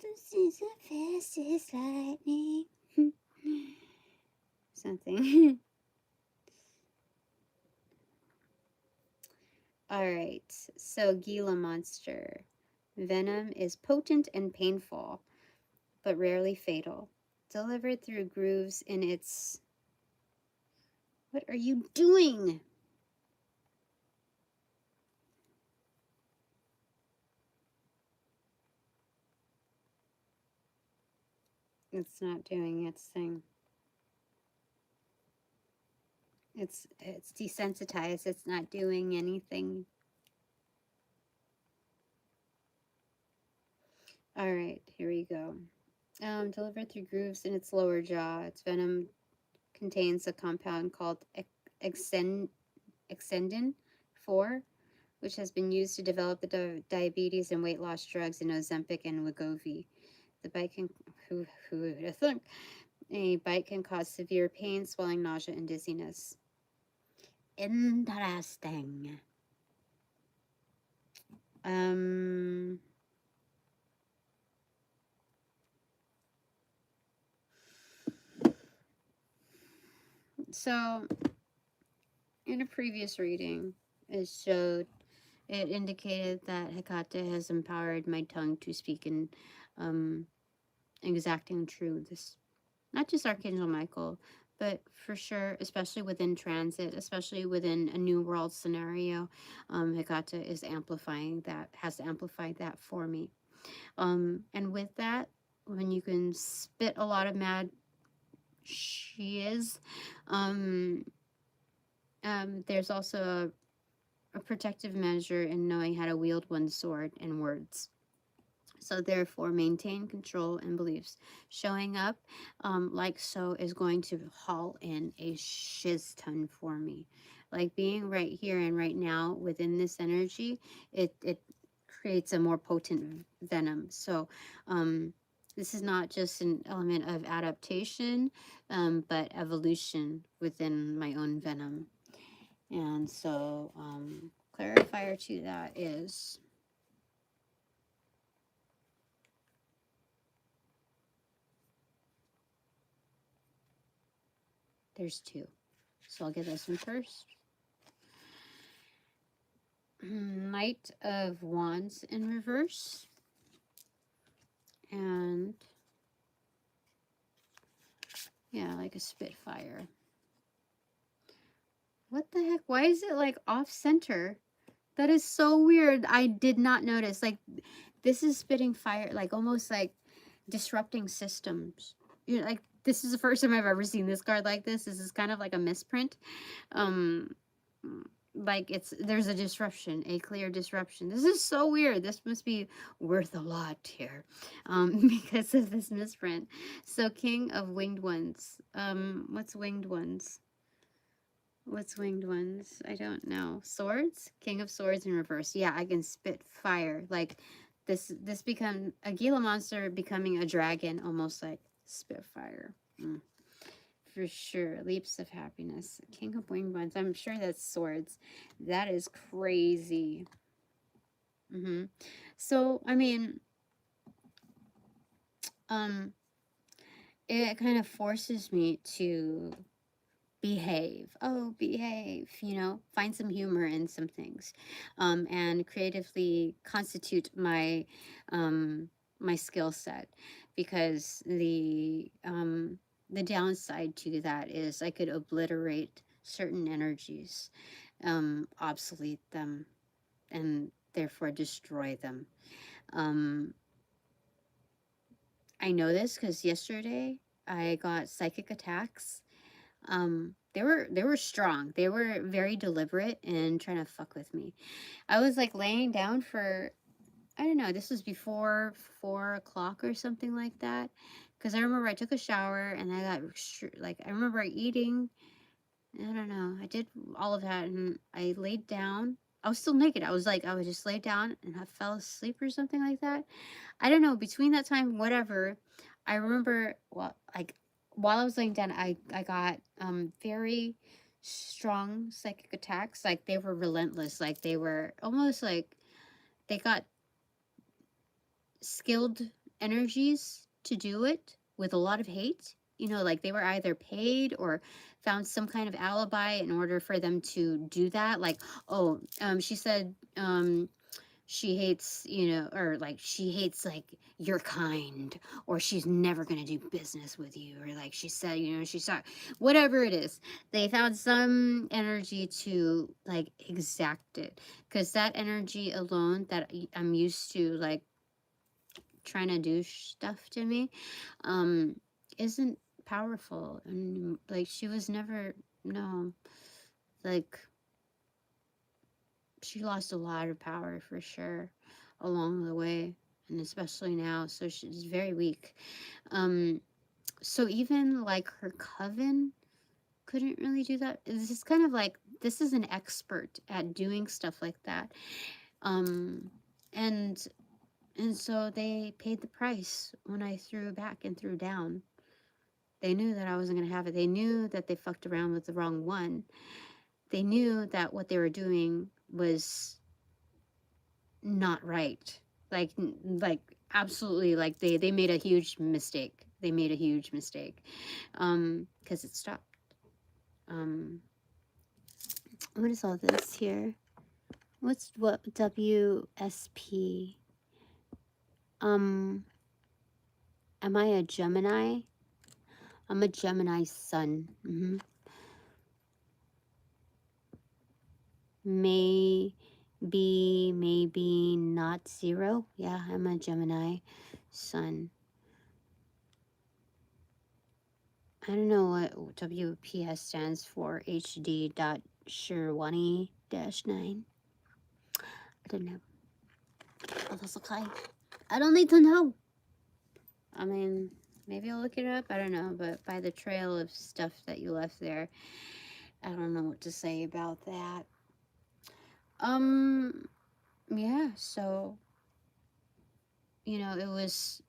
This is the fastest lightning. Something. Alright, so Gila monster. Venom is potent and painful, but rarely fatal. Delivered through grooves in its... What are you doing? It's not doing its thing. It's desensitized. It's not doing anything. All right, here we go. Delivered through grooves in its lower jaw. Its venom contains a compound called exendin 4, which has been used to develop the diabetes and weight loss drugs in Ozempic and Wegovy. The bite can, who would have thunk? A bite can cause severe pain, swelling, nausea, and dizziness. Interesting. So, in a previous reading, it indicated that Hecate has empowered my tongue to speak in exacting truths. Not just Archangel Michael, but for sure, especially within transit, especially within a new world scenario, Hecate is amplifying that, has amplified that for me. And with that, when you can spit a lot of mad shiz, there's also a protective measure in knowing how to wield one's sword and words. So therefore, maintain control and beliefs. Showing up like so is going to haul in a shiz ton for me. Like, being right here and right now within this energy, it creates a more potent venom. So this is not just an element of adaptation, but evolution within my own venom. And so clarifier to that is... There's two. So I'll get this one first. Knight of Wands in reverse. And yeah, like a Spitfire. What the heck? Why is it like off center? That is so weird. I did not notice. Like, this is spitting fire, like almost like disrupting systems. You know, like, this is the first time I've ever seen this card like this. This is kind of like a misprint. Um, like there's a disruption, a clear disruption. This is so weird. This must be worth a lot here, because of this misprint. So King of Winged Ones. What's Winged Ones? What's Winged Ones? I don't know. Swords? King of Swords in reverse. Yeah, I can spit fire. Like, this become a Gila monster becoming a dragon, almost like Spitfire. For sure. Leaps of Happiness. King of Winged Ones. I'm sure that's swords. That is crazy. So, I mean, it kind of forces me to behave. Oh, behave, you know, find some humor in some things, and creatively constitute my my skill set, because the downside to that is I could obliterate certain energies, obsolete them, and therefore destroy them. I know this because yesterday I got psychic attacks. They were strong. They were very deliberate in trying to fuck with me. I was like laying down for, I don't know, this was before 4 o'clock or something like that. Because I remember I took a shower and I got like, I remember eating. I don't know. I did all of that and I laid down. I was still naked. I was just laid down and I fell asleep or something like that. I don't know. Between that time, whatever, I remember, well, like, while I was laying down, I got very strong psychic attacks. Like, they were relentless. Like, they were almost like they got skilled energies to do it with a lot of hate. You know, like they were either paid or found some kind of alibi in order for them to do that. Like, oh, she said, she hates, you know, or like she hates like your kind, or she's never gonna do business with you, or like she said, you know, she's not, whatever it is, they found some energy to like exact it, because that energy alone that I'm used to, like trying to do stuff to me, isn't powerful. And like she was never, no, like she lost a lot of power for sure along the way, and especially now. So she's very weak. So even like her coven couldn't really do that. This is kind of like, this is an expert at doing stuff like that. And so they paid the price when I threw back and threw down. They knew that I wasn't going to have it. They knew that they fucked around with the wrong one. They knew that what they were doing was not right. Like absolutely, like they made a huge mistake. They made a huge mistake. Because it stopped. What is all this here? What WSP? Am I a Gemini? I'm a Gemini sun. Maybe not zero. Yeah, I'm a Gemini sun. I don't know what WPS stands for. HD.Sherwani-9. I don't know. Oh, that's okay. I don't need to know. I mean, maybe I'll look it up. I don't know. But by the trail of stuff that you left there, I don't know what to say about that. Yeah, so, you know, it was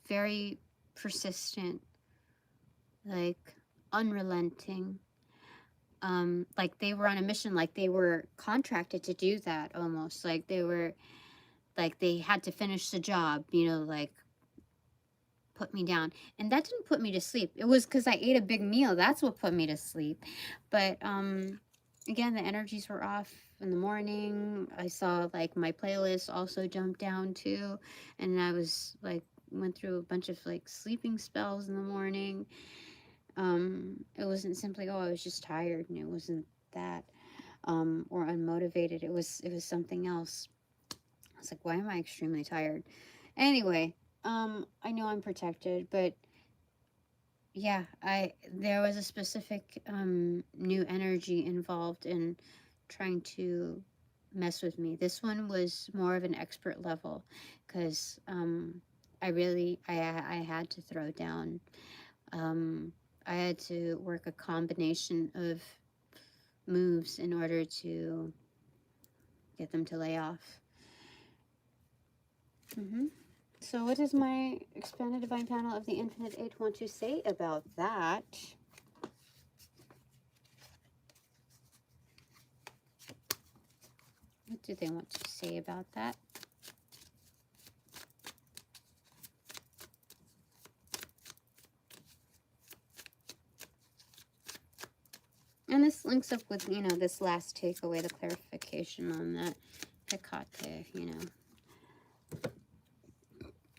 very persistent, like unrelenting. Like they were on a mission, like they were contracted to do that, almost like they were, like they had to finish the job, you know, like put me down. And that didn't put me to sleep. It was because I ate a big meal. That's what put me to sleep. But again, the energies were off in the morning. I saw like my playlist also jumped down too, and I was like went through a bunch of like sleeping spells in the morning. It wasn't simply, oh, I was just tired, and it wasn't that, or unmotivated. It was something else. I was like, why am I extremely tired? Anyway, I know I'm protected, but yeah, there was a specific new energy involved in trying to mess with me. This one was more of an expert level, because I had to throw down. I had to work a combination of moves in order to get them to lay off. So what does my expanded divine panel of the infinite eight want to say about that? What do they want to say about that? And this links up with, this last takeaway, the clarification on that Hecate,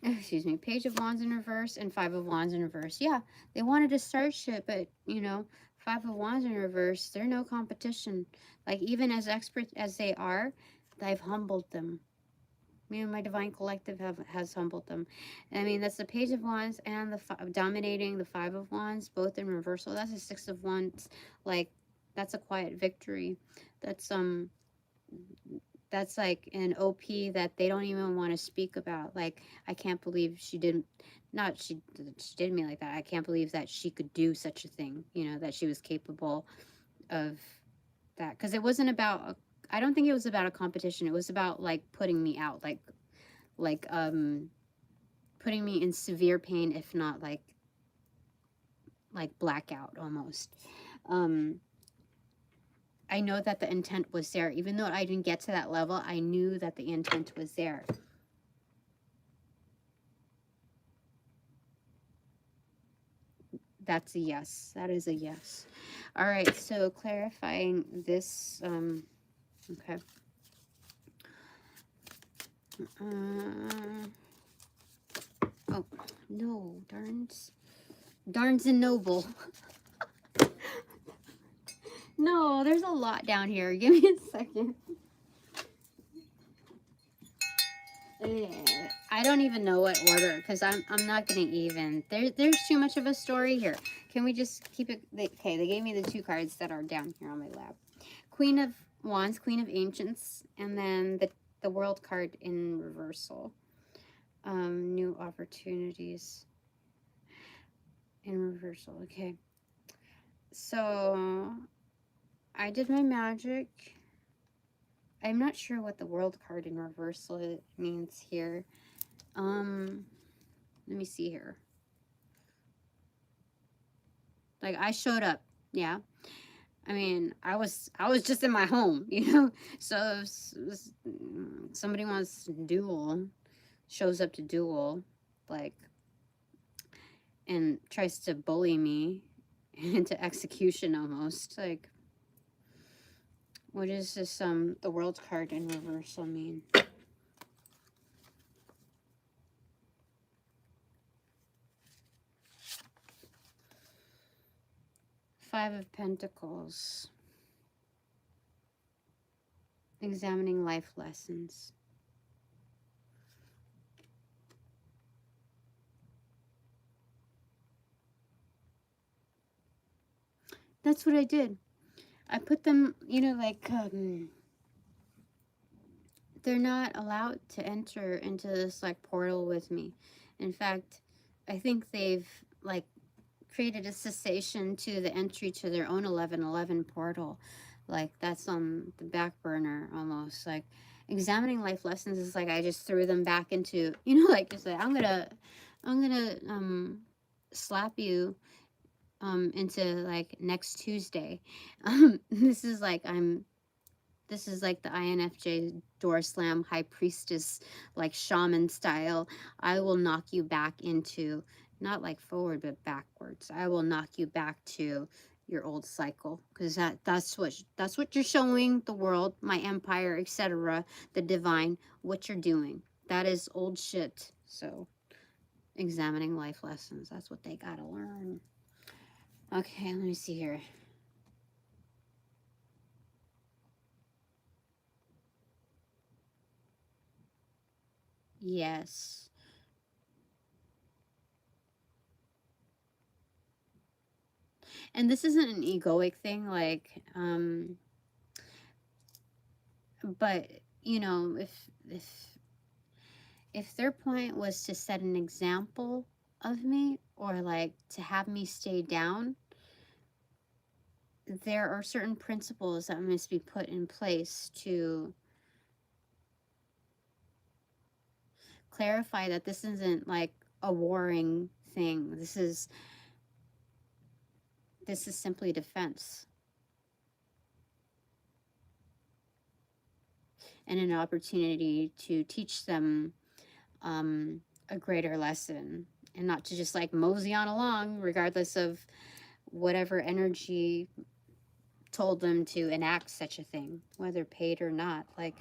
Excuse me, Page of Wands in reverse and Five of Wands in reverse. Yeah, they wanted to start shit, but, Five of Wands in reverse, they're no competition. Like, even as expert as they are, I've humbled them. Me and my divine collective has humbled them. I mean, that's the Page of Wands and dominating the Five of Wands, both in reversal. That's a Six of Wands. Like, that's a quiet victory. That's like an OP that they don't even want to speak about. Like, I can't believe she did me like that. I can't believe that she could do such a thing, that she was capable of that. Because it wasn't about, I don't think it was about a competition. It was about, like, putting me out, like putting me in severe pain, if not like blackout almost. I know that the intent was there. Even though I didn't get to that level, I knew that the intent was there. That's a yes. That is a yes. All right, so clarifying this, okay. Oh, no, darns and noble. No, there's a lot down here. Give me a second. I don't even know what order, because I'm not gonna even. There's too much of a story here. Can we just keep it? Okay, they gave me the two cards that are down here on my lap. Queen of Wands, Queen of Ancients, and then the World card in reversal. New opportunities in reversal. Okay. So I did my magic. I'm not sure what the World card in reversal means here. Let me see here. Like, I showed up, yeah. I mean, I was just in my home, So if somebody wants to duel, shows up to duel, like, and tries to bully me into execution almost, like, what does this the World card in reversal mean? Five of Pentacles. Examining life lessons. That's what I did. I put them, like, they're not allowed to enter into this, like, portal with me. In fact, I think they've, like, created a cessation to the entry to their own 1111 portal. Like, that's on the back burner almost. Like, examining life lessons is like I just threw them back into, like, just like, I'm gonna slap you into, like, next Tuesday. This is like the INFJ door slam high priestess, like, shaman style. I will knock you back into, not like forward, but backwards. I will knock you back to your old cycle, because that's what you're showing the world, my empire, etc., the divine, what you're doing. That is old shit. So examining life lessons, that's what they gotta learn. Okay, let me see here. Yes. And this isn't an egoic thing, like, but you know, if their point was to set an example of me, or like to have me stay down, there are certain principles that must be put in place to clarify that this isn't like a warring thing. This is simply defense and an opportunity to teach them a greater lesson, and not to just like mosey on along regardless of whatever energy told them to enact such a thing, whether paid or not. Like,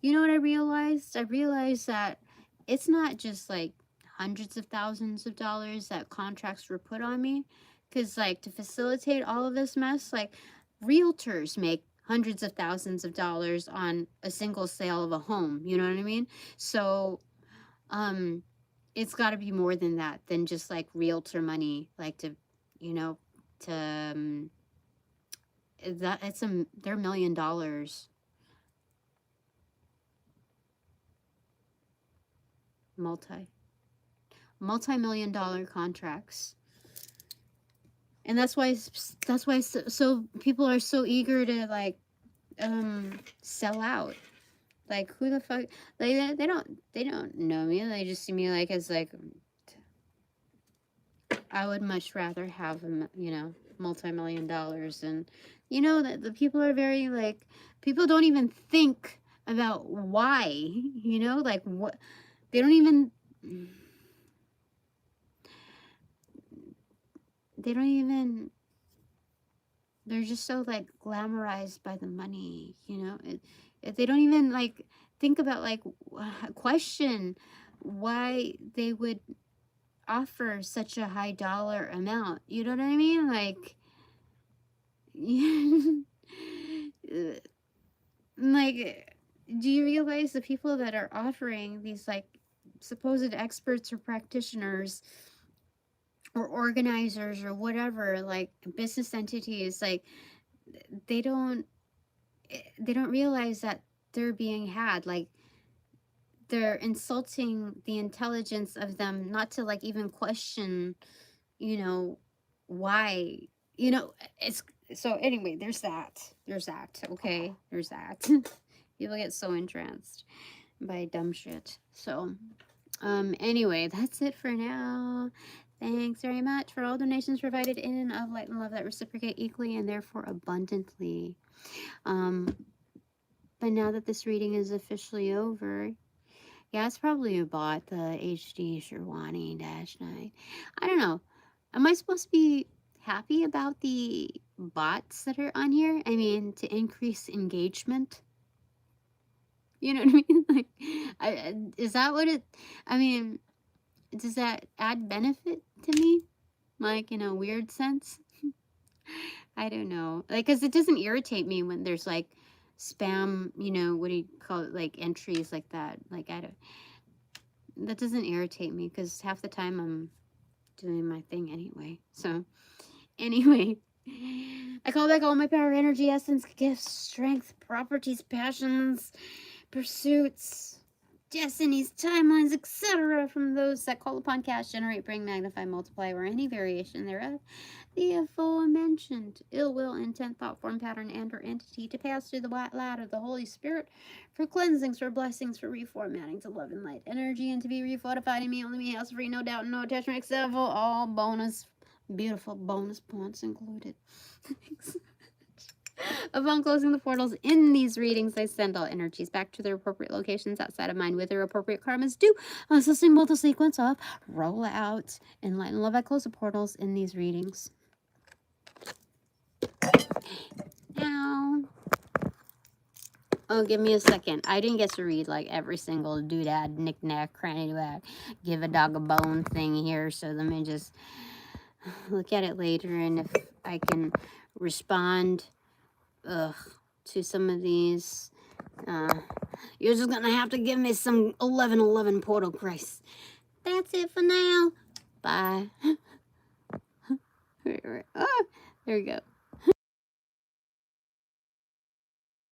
you know what I realized? I realized that it's not just like hundreds of thousands of dollars that contracts were put on me, because like to facilitate all of this mess, like realtors make hundreds of thousands of dollars on a single sale of a home, you know what I mean? So it's got to be more than that, than just like realtor money, like to, you know, to that they're $1 million, multi-million dollar contracts. And that's why so people are so eager to like sell out. Like, who the fuck, like they don't know me, they just see me like as like, I would much rather have you know, multi-million dollars. And you know that the people are very like, people don't even think about why, you know, like what, they don't even, they're just so like glamorized by the money, you know. They don't even like think about like question why they would offer such a high dollar amount, you know what I mean? Like like, do you realize the people that are offering these like supposed experts or practitioners or organizers or whatever, like business entities, like they don't realize that they're being had, like they're insulting the intelligence of them, not to like even question, you know, why, you know. It's so anyway, there's that, okay, there's that. People get so entranced by dumb shit. So anyway, that's it for now. Thanks very much for all donations provided in and of light and love that reciprocate equally and therefore abundantly. But now that this reading is officially over, yeah, it's probably a bot, the HD Sherwani-9. I don't know. Am I supposed to be happy about the bots that are on here? I mean, to increase engagement? You know what I mean? Like, is that what it, I mean, does that add benefit to me? Like, in a weird sense? I don't know. Like, because it doesn't irritate me when there's, like, spam, you know, what do you call it? Like, entries like that. Like, that doesn't irritate me, because half the time I'm doing my thing anyway. So, anyway, I call back all my power, energy, essence, gifts, strength, properties, passions, pursuits, destinies, timelines, etc. from those that call upon, cast, generate, bring, magnify, multiply, or any variation thereof, the aforementioned ill will, intent, thought, form, pattern, and or entity, to pass through the white light of the Holy Spirit for cleansings, for blessings, for reformatting to love and light energy, and to be refortified in me, only me, house free, no doubt, no attachment, except for all bonus, beautiful bonus points included. Thanks. Upon closing the portals in these readings, I send all energies back to their appropriate locations outside of mine with their appropriate karmas due. Assisting both the sequence of roll out and light and love. I close the portals in these readings. Oh, give me a second. I didn't get to read like every single doodad, knick-knack, cranny-whack, give a dog a bone thing here. So let me just look at it later, and if I can respond to some of these, you're just gonna have to give me some 1111 portal grace. That's it for now. Bye. Oh, there we go.